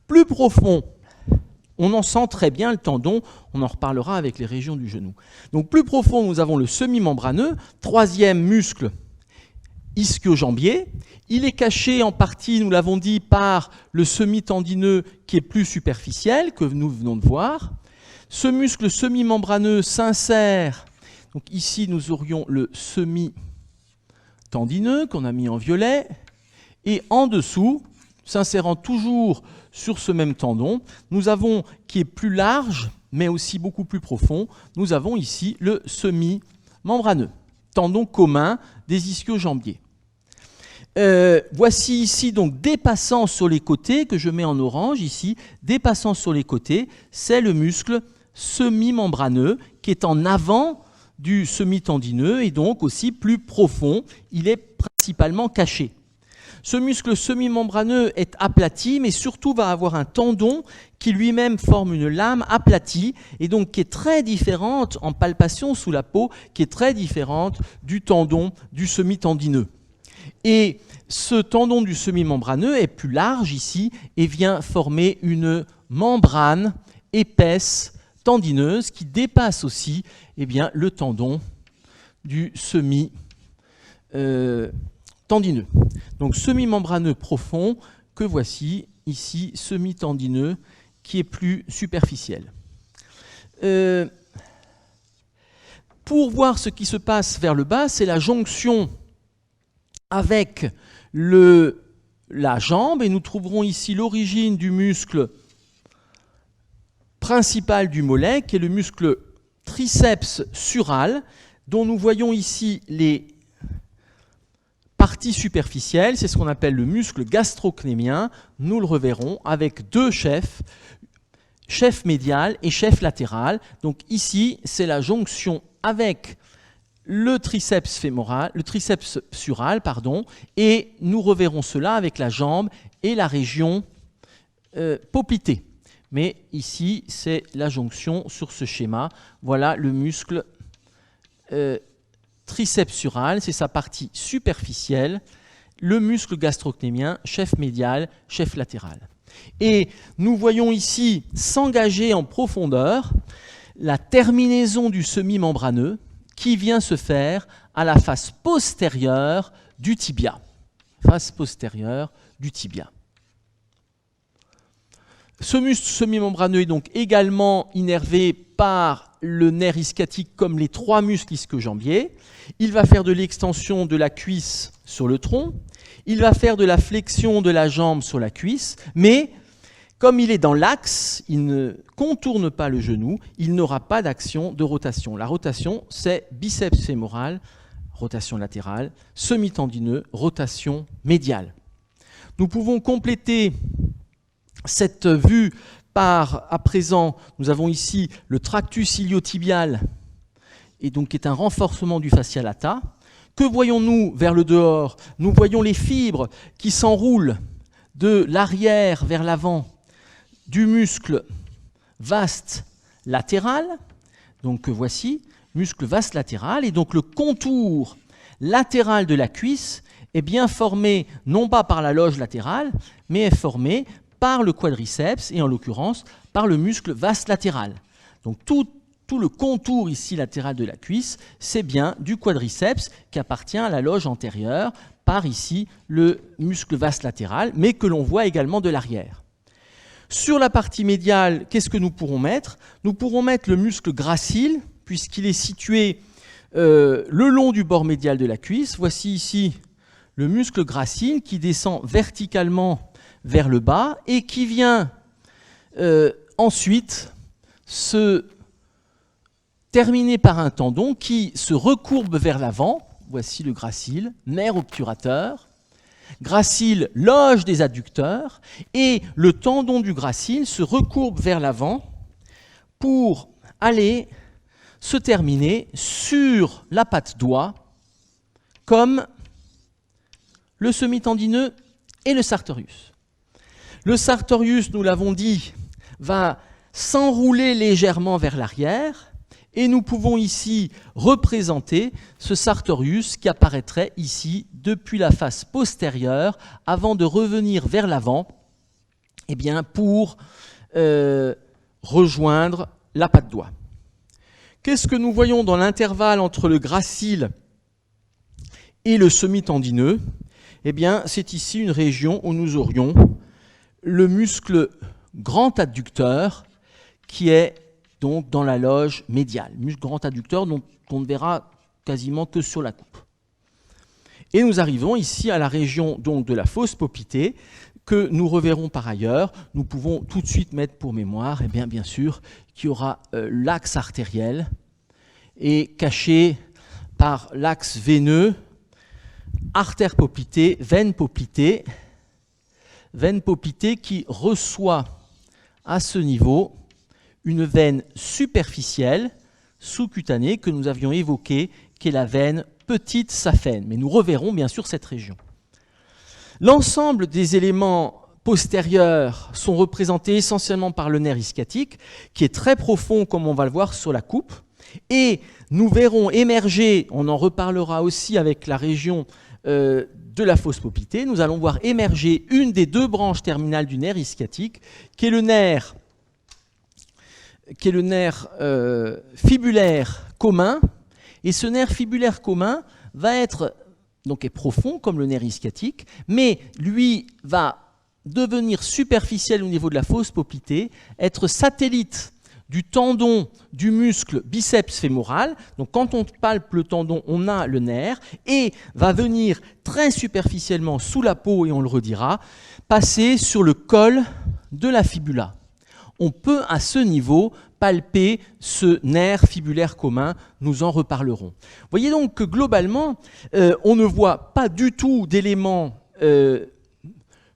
Plus profond, on en sent très bien le tendon, on en reparlera avec les régions du genou. Donc plus profond, nous avons le semi-membraneux, 3e muscle ischio-jambier. Il est caché en partie, nous l'avons dit, par le semi-tendineux qui est plus superficiel, que nous venons de voir. Ce muscle semi-membraneux s'insère. Donc ici, nous aurions le semi-tendineux qu'on a mis en violet. Et en dessous, s'insérant toujours sur ce même tendon, nous avons, qui est plus large, mais aussi beaucoup plus profond, nous avons ici le semi-membraneux, tendon commun des ischio-jambiers. Voici ici, donc, dépassant sur les côtés, que je mets en orange ici, dépassant sur les côtés, c'est le muscle semi-membraneux qui est en avant du semi-tendineux et donc aussi plus profond. Il est principalement caché. Ce muscle semi-membraneux est aplati, mais surtout va avoir un tendon qui lui-même forme une lame aplatie et donc qui est très différente en palpation sous la peau, qui est très différente du tendon du semi-tendineux. Et ce tendon du semi-membraneux est plus large ici et vient former une membrane épaisse tendineuse qui dépasse aussi le tendon du semi-tendineux. Donc semi-membraneux profond que voici ici, semi-tendineux qui est plus superficiel. Pour voir ce qui se passe vers le bas, c'est la jonction avec la jambe et nous trouverons ici l'origine du muscle principal du mollet qui est le muscle triceps sural dont nous voyons ici les parties superficielles, c'est ce qu'on appelle le muscle gastrocnémien, nous le reverrons avec deux chefs, chef médial et chef latéral. Donc ici, c'est la jonction avec le triceps fémoral, le triceps sural, pardon, et nous reverrons cela avec la jambe et la région poplitée. Mais ici, c'est la jonction sur ce schéma. Voilà le muscle triceps sural, c'est sa partie superficielle, le muscle gastrocnémien, chef médial, chef latéral. Et nous voyons ici s'engager en profondeur la terminaison du semi-membraneux qui vient se faire à la face postérieure du tibia. Face postérieure du tibia. Ce muscle semi-membraneux est donc également innervé par le nerf ischiatique comme les trois muscles ischio-jambiers. Il va faire de l'extension de la cuisse sur le tronc. Il va faire de la flexion de la jambe sur la cuisse. Mais comme il est dans l'axe, il ne contourne pas le genou. Il n'aura pas d'action de rotation. La rotation, c'est biceps fémoral, rotation latérale, semi-tendineux, rotation médiale. Nous pouvons compléter cette vue par, à présent, nous avons ici le tractus iliotibial, et donc qui est un renforcement du fascia lata. Que voyons-nous vers le dehors? Nous voyons les fibres qui s'enroulent de l'arrière vers l'avant du muscle vaste latéral. Donc voici, muscle vaste latéral, et donc le contour latéral de la cuisse est bien formé, non pas par la loge latérale, mais est formé par le quadriceps et en l'occurrence par le muscle vaste latéral. Donc tout le contour ici latéral de la cuisse, c'est bien du quadriceps qui appartient à la loge antérieure par ici le muscle vaste latéral, mais que l'on voit également de l'arrière. Sur la partie médiale, qu'est-ce que nous pourrons mettre? Nous pourrons mettre le muscle gracile, puisqu'il est situé le long du bord médial de la cuisse. Voici ici le muscle gracile qui descend verticalement vers le bas et qui vient ensuite se terminer par un tendon qui se recourbe vers l'avant. Voici le gracile, nerf obturateur. Gracile, loge des adducteurs, et le tendon du gracile se recourbe vers l'avant pour aller se terminer sur la patte doigt comme le semi-tendineux et le sartorius. Le sartorius, nous l'avons dit, va s'enrouler légèrement vers l'arrière et nous pouvons ici représenter ce sartorius qui apparaîtrait ici depuis la face postérieure avant de revenir vers l'avant pour rejoindre la patte doigt. Qu'est-ce que nous voyons dans l'intervalle entre le gracile et le semi-tendineux? C'est ici une région où nous aurions le muscle grand adducteur qui est donc dans la loge médiale, muscle grand adducteur dont on ne verra quasiment que sur la coupe. Et nous arrivons ici à la région donc de la fosse popitée, que nous reverrons par ailleurs. Nous pouvons tout de suite mettre pour mémoire, eh bien sûr, qu'il y aura l'axe artériel et caché par l'axe veineux, artère popitée, veine popitée qui reçoit à ce niveau une veine superficielle, sous-cutanée, que nous avions évoquée, qui est la veine petite saphène. Mais nous reverrons bien sûr cette région. L'ensemble des éléments postérieurs sont représentés essentiellement par le nerf ischiatique, qui est très profond, comme on va le voir sur la coupe. Et nous verrons émerger, on en reparlera aussi avec la région de la fosse popitée, nous allons voir émerger une des deux branches terminales du nerf ischiatique, qui est le nerf fibulaire commun. Et ce nerf fibulaire commun va être, donc est profond comme le nerf ischiatique, mais lui va devenir superficiel au niveau de la fosse popitée, être satellite du tendon du muscle biceps fémoral. Donc quand on palpe le tendon, on a le nerf, et va venir très superficiellement sous la peau, et on le redira, passer sur le col de la fibula. On peut à ce niveau palper ce nerf fibulaire commun, nous en reparlerons. Vous voyez donc que globalement, on ne voit pas du tout d'éléments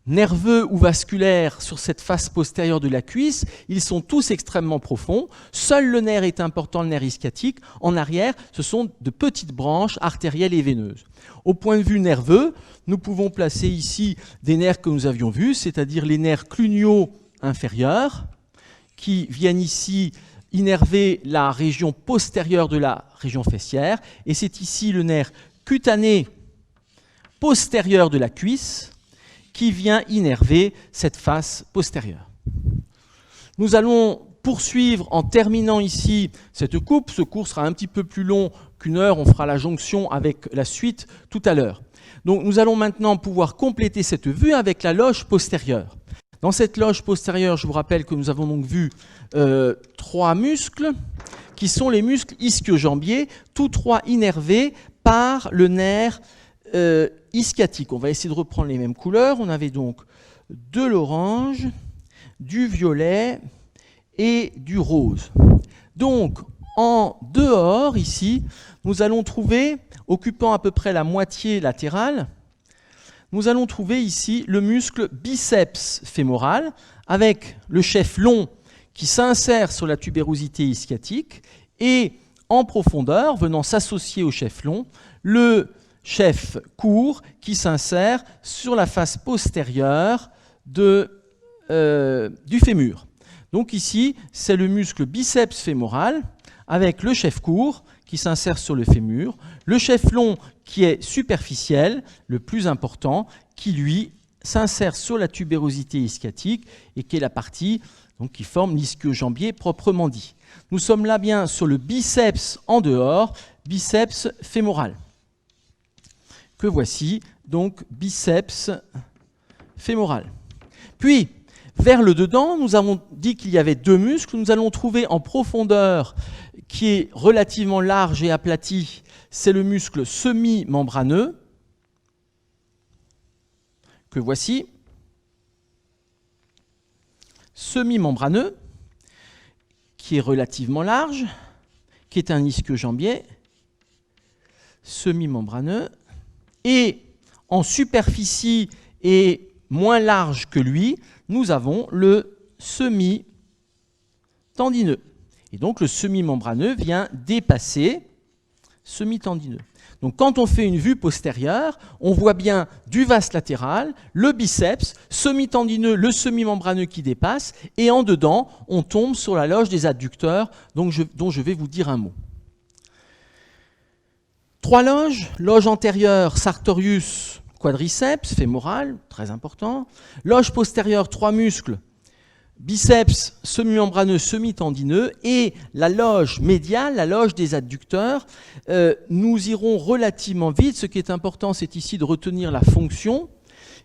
nerveux ou vasculaires sur cette face postérieure de la cuisse. Ils sont tous extrêmement profonds. Seul le nerf est important, le nerf ischiatique. En arrière, ce sont de petites branches artérielles et veineuses. Au point de vue nerveux, nous pouvons placer ici des nerfs que nous avions vus, c'est-à-dire les nerfs cluniaux inférieurs, qui viennent ici innerver la région postérieure de la région fessière. Et c'est ici le nerf cutané postérieur de la cuisse qui vient innerver cette face postérieure. Nous allons poursuivre en terminant ici cette coupe. Ce cours sera un petit peu plus long qu'1 heure. On fera la jonction avec la suite tout à l'heure. Donc nous allons maintenant pouvoir compléter cette vue avec la loge postérieure. Dans cette loge postérieure, je vous rappelle que nous avons donc vu 3 muscles qui sont les muscles ischio-jambiers, tous 3 innervés par le nerf ischiatique. On va essayer de reprendre les mêmes couleurs. On avait donc de l'orange, du violet et du rose. Donc, en dehors, ici, nous allons trouver, occupant à peu près la moitié latérale, nous allons trouver ici le muscle biceps fémoral avec le chef long qui s'insère sur la tubérosité ischiatique et en profondeur, venant s'associer au chef long, le chef court qui s'insère sur la face postérieure du fémur. Donc ici, c'est le muscle biceps fémoral avec le chef court qui s'insère sur le fémur, le chef long qui est superficiel, le plus important, qui lui s'insère sur la tubérosité ischiatique et qui est la partie donc, qui forme l'ischio-jambier proprement dit. Nous sommes là bien sur le biceps en dehors, biceps fémoral. Que voici, donc biceps fémoral. Puis, vers le dedans, nous avons dit qu'il y avait 2 muscles. Nous allons trouver en profondeur, qui est relativement large et aplati, c'est le muscle semi-membraneux, que voici. Semi-membraneux, qui est relativement large, qui est un ischio-jambier, semi-membraneux, et en superficie et moins large que lui, nous avons le semi-tendineux. Et donc le semi-membraneux vient dépasser semi-tendineux. Donc quand on fait une vue postérieure, on voit bien du vas latéral, le biceps, semi-tendineux, le semi-membraneux qui dépasse, et en dedans, on tombe sur la loge des adducteurs, dont je vais vous dire un mot. 3 loges, loge antérieure, sartorius, quadriceps, fémoral, très important. Loge postérieure, 3 muscles, biceps, semi-membraneux, semi-tendineux, et la loge médiale, la loge des adducteurs. Nous irons relativement vite. Ce qui est important, c'est ici de retenir la fonction.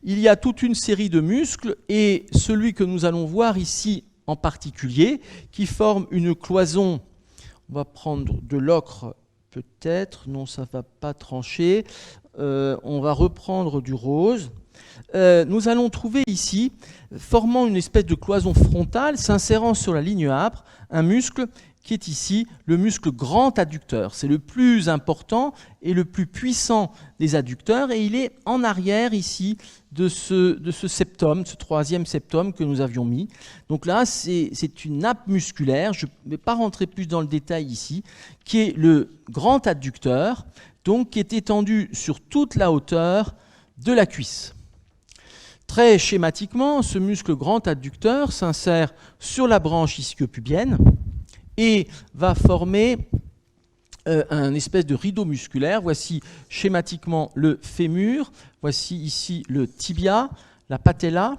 Il y a toute une série de muscles, et celui que nous allons voir ici en particulier, qui forment une cloison. On va prendre de l'ocre peut-être, non ça ne va pas trancher. On va reprendre du rose. Nous allons trouver ici, formant une espèce de cloison frontale, s'insérant sur la ligne âpre, un muscle qui est ici le muscle grand adducteur. C'est le plus important et le plus puissant des adducteurs, et il est en arrière ici de ce septum, ce troisième septum que nous avions mis. Donc là, c'est une nappe musculaire, je ne vais pas rentrer plus dans le détail ici, qui est le grand adducteur, donc qui est étendu sur toute la hauteur de la cuisse. Très schématiquement, ce muscle grand adducteur s'insère sur la branche ischio-pubienne et va former un espèce de rideau musculaire. Voici schématiquement le fémur, voici ici le tibia, la patella,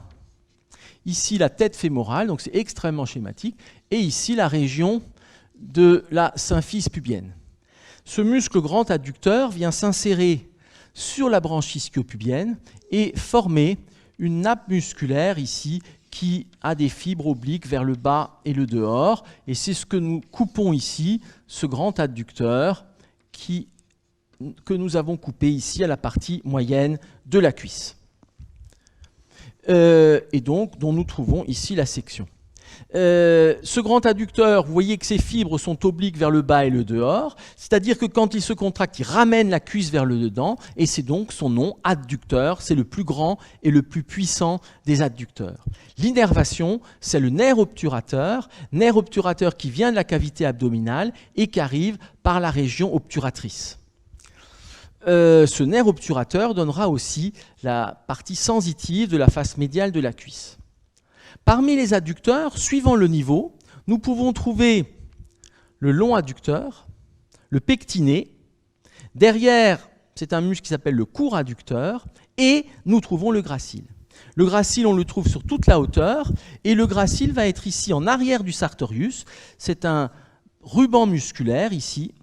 ici la tête fémorale, donc c'est extrêmement schématique, et ici la région de la symphyse pubienne. Ce muscle grand adducteur vient s'insérer sur la branche ischio-pubienne et former une nappe musculaire ici qui a des fibres obliques vers le bas et le dehors. Et c'est ce que nous coupons ici, ce grand adducteur que nous avons coupé ici à la partie moyenne de la cuisse. Et donc, dont nous trouvons ici la section. Ce grand adducteur, vous voyez que ses fibres sont obliques vers le bas et le dehors, c'est-à-dire que quand il se contracte, il ramène la cuisse vers le dedans, et c'est donc son nom, adducteur, c'est le plus grand et le plus puissant des adducteurs. L'innervation, c'est le nerf obturateur qui vient de la cavité abdominale et qui arrive par la région obturatrice. Ce nerf obturateur donnera aussi la partie sensitive de la face médiale de la cuisse. Parmi les adducteurs, suivant le niveau, nous pouvons trouver le long adducteur, le pectiné. Derrière, c'est un muscle qui s'appelle le court adducteur. Et nous trouvons le gracile. Le gracile, on le trouve sur toute la hauteur. Et le gracile va être ici en arrière du sartorius. C'est un ruban musculaire ici,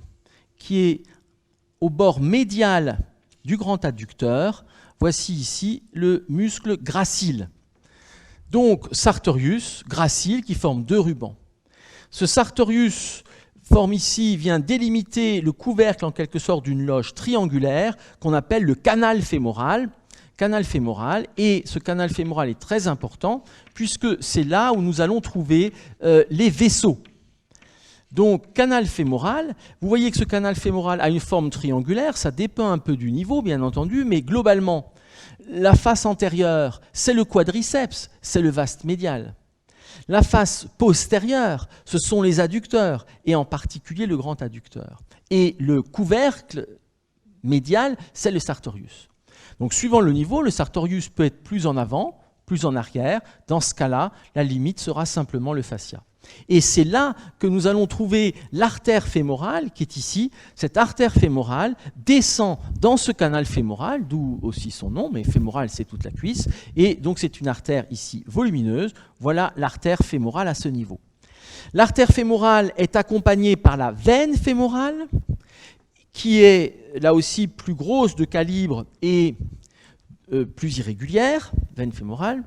qui est au bord médial du grand adducteur. Voici ici le muscle gracile. Donc, sartorius, gracile, qui forme deux rubans. Ce sartorius forme ici, vient délimiter le couvercle en quelque sorte d'une loge triangulaire qu'on appelle le canal fémoral. Et ce canal fémoral est très important puisque c'est là où nous allons trouver les vaisseaux. Donc, canal fémoral, vous voyez que ce canal fémoral a une forme triangulaire, ça dépend un peu du niveau, bien entendu, mais globalement, la face antérieure, c'est le quadriceps, c'est le vaste médial. La face postérieure, ce sont les adducteurs, et en particulier le grand adducteur. Et le couvercle médial, c'est le sartorius. Donc, suivant le niveau, le sartorius peut être plus en avant, plus en arrière. Dans ce cas-là, la limite sera simplement le fascia. Et c'est là que nous allons trouver l'artère fémorale qui est ici. Cette artère fémorale descend dans ce canal fémoral, d'où aussi son nom, mais fémoral c'est toute la cuisse. Et donc c'est une artère ici volumineuse. Voilà l'artère fémorale à ce niveau. L'artère fémorale est accompagnée par la veine fémorale, qui est là aussi plus grosse de calibre et plus irrégulière, veine fémorale.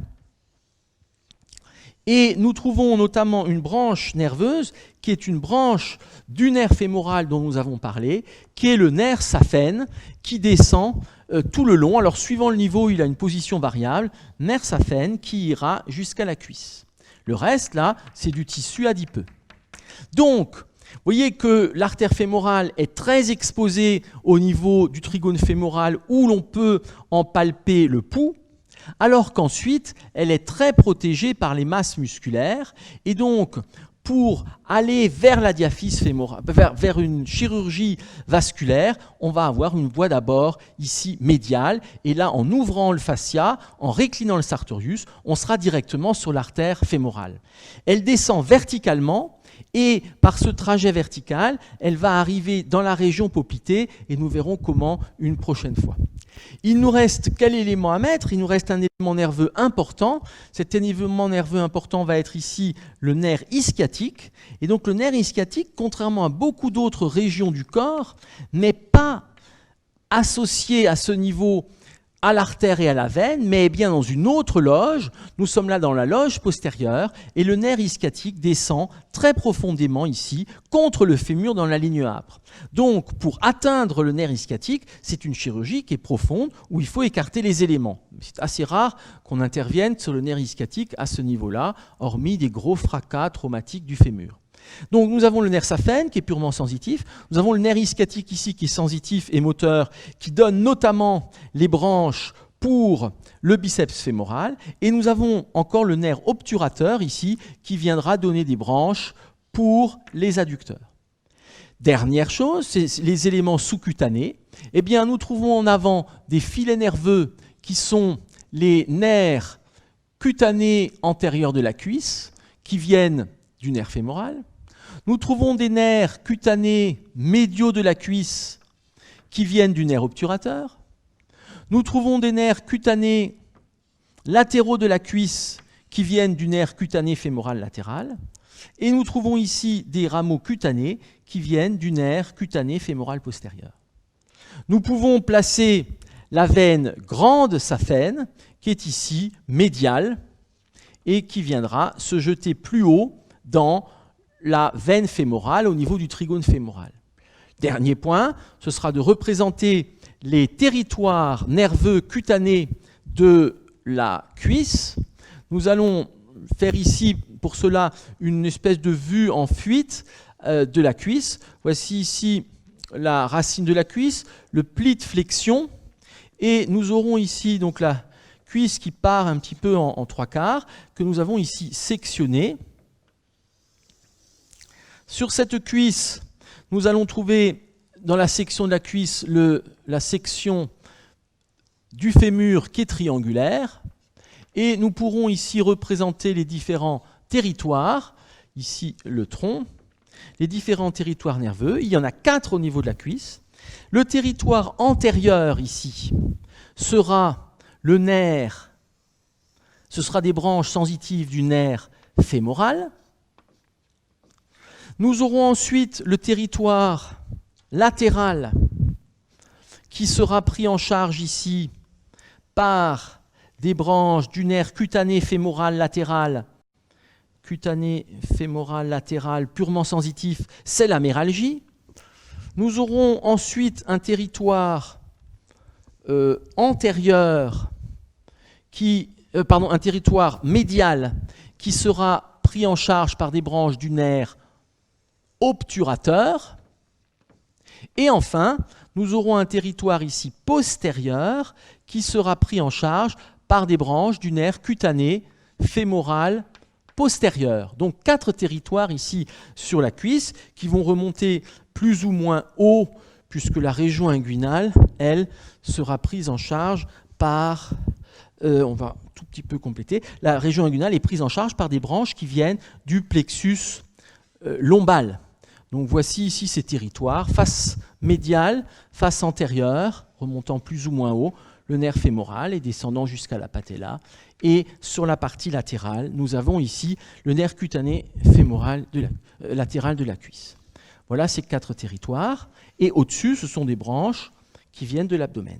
Et nous trouvons notamment une branche nerveuse qui est une branche du nerf fémoral dont nous avons parlé, qui est le nerf saphène, qui descend tout le long. Alors suivant le niveau, il a une position variable, nerf saphène qui ira jusqu'à la cuisse. Le reste, là, c'est du tissu adipeux. Donc, vous voyez que l'artère fémorale est très exposée au niveau du trigone fémoral où l'on peut en palper le pouls, alors qu'ensuite, elle est très protégée par les masses musculaires. Et donc, pour aller vers la diaphyse fémorale, vers une chirurgie vasculaire, on va avoir une voie d'abord ici médiale. Et là, en ouvrant le fascia, en réclinant le sartorius, on sera directement sur l'artère fémorale. Elle descend verticalement. Et par ce trajet vertical, elle va arriver dans la région poplitée et nous verrons comment une prochaine fois. Il nous reste quel élément à mettre? Il nous reste un élément nerveux important. Cet élément nerveux important va être ici le nerf ischiatique. Et donc le nerf ischiatique, contrairement à beaucoup d'autres régions du corps, n'est pas associé à ce niveau à l'artère et à la veine, mais bien dans une autre loge. Nous sommes là dans la loge postérieure et le nerf ischiatique descend très profondément ici contre le fémur dans la ligne âpre. Donc pour atteindre le nerf ischiatique, c'est une chirurgie qui est profonde où il faut écarter les éléments. C'est assez rare qu'on intervienne sur le nerf ischiatique à ce niveau-là, hormis des gros fracas traumatiques du fémur. Donc nous avons le nerf saphène qui est purement sensitif, nous avons le nerf ischiatique ici qui est sensitif et moteur, qui donne notamment les branches pour le biceps fémoral, et nous avons encore le nerf obturateur ici qui viendra donner des branches pour les adducteurs. Dernière chose, c'est les éléments sous-cutanés. Eh bien, nous trouvons en avant des filets nerveux qui sont les nerfs cutanés antérieurs de la cuisse qui viennent du nerf fémoral. Nous trouvons des nerfs cutanés médiaux de la cuisse qui viennent du nerf obturateur. Nous trouvons des nerfs cutanés latéraux de la cuisse qui viennent du nerf cutané fémoral latéral. Et nous trouvons ici des rameaux cutanés qui viennent du nerf cutané fémoral postérieur. Nous pouvons placer la veine grande saphène qui est ici médiale et qui viendra se jeter plus haut dans la veine fémorale au niveau du trigone fémoral. Dernier point, ce sera de représenter les territoires nerveux cutanés de la cuisse. Nous allons faire ici, pour cela, une espèce de vue en fuite de la cuisse. Voici ici la racine de la cuisse, le pli de flexion, et nous aurons ici donc la cuisse qui part un petit peu en trois quarts, que nous avons ici sectionnée. Sur cette cuisse, nous allons trouver dans la section de la cuisse la section du fémur qui est triangulaire. Et nous pourrons ici représenter les différents territoires. Ici, le tronc. Les différents territoires nerveux. Il y en a 4 au niveau de la cuisse. Le territoire antérieur, ici, sera le nerf. Ce sera des branches sensitives du nerf fémoral. Nous aurons ensuite le territoire latéral qui sera pris en charge ici par des branches du nerf cutané fémoral latéral. Cutané fémoral latéral purement sensitif, c'est l'améralgie. Nous aurons ensuite un territoire antérieur, un territoire médial qui sera pris en charge par des branches du nerf obturateur. Et enfin, nous aurons un territoire ici postérieur qui sera pris en charge par des branches du nerf cutané fémoral postérieur. Donc 4 territoires ici sur la cuisse qui vont remonter plus ou moins haut, puisque la région inguinale, elle, sera prise en charge par, on va tout petit peu compléter, la région inguinale est prise en charge par des branches qui viennent du plexus lombal. Donc voici ici ces territoires, face médiale, face antérieure, remontant plus ou moins haut, le nerf fémoral et descendant jusqu'à la patella. Et sur la partie latérale, nous avons ici le nerf cutané fémoral latéral de la cuisse. Voilà ces 4 territoires. Et au-dessus, ce sont des branches qui viennent de l'abdomen.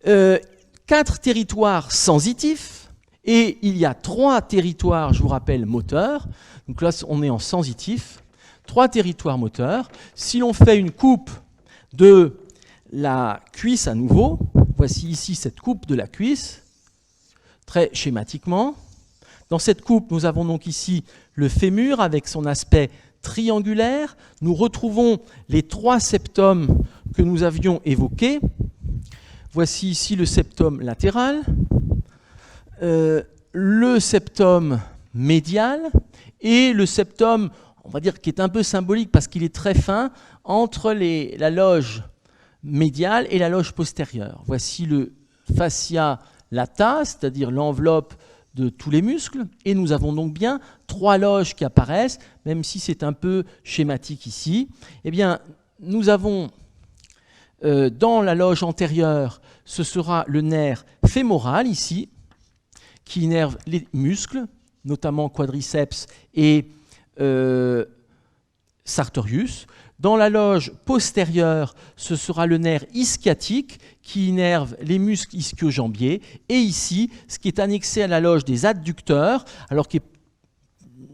4 territoires sensitifs. Et il y a 3 territoires, je vous rappelle, moteurs. Donc là, on est en sensitif. 3 territoires moteurs. Si l'on fait une coupe de la cuisse à nouveau, voici ici cette coupe de la cuisse, très schématiquement. Dans cette coupe, nous avons donc ici le fémur avec son aspect triangulaire. Nous retrouvons les 3 septums que nous avions évoqués. Voici ici le septum latéral, le septum médial et le septum, on va dire, qui est un peu symbolique parce qu'il est très fin, entre la loge médiale et la loge postérieure. Voici le fascia lata, c'est-à-dire l'enveloppe de tous les muscles, et nous avons donc bien 3 loges qui apparaissent, même si c'est un peu schématique ici. Eh bien, nous avons dans la loge antérieure, ce sera le nerf fémoral ici, qui innerve les muscles, notamment quadriceps et sartorius. Dans la loge postérieure, ce sera le nerf ischiatique qui innerve les muscles ischio-jambiers. Et ici, ce qui est annexé à la loge des adducteurs, alors qui est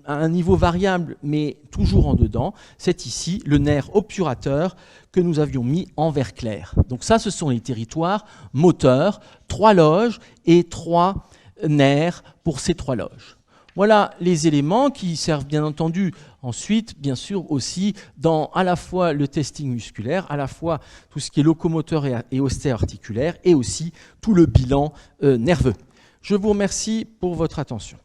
à un niveau variable, mais toujours en dedans, c'est ici le nerf obturateur que nous avions mis en vert clair. Donc ça, ce sont les territoires moteurs, 3 loges et 3 nerfs pour ces 3 loges. Voilà les éléments qui servent bien entendu ensuite, bien sûr, aussi dans à la fois le testing musculaire, à la fois tout ce qui est locomoteur et ostéo-articulaire, et aussi tout le bilan nerveux. Je vous remercie pour votre attention.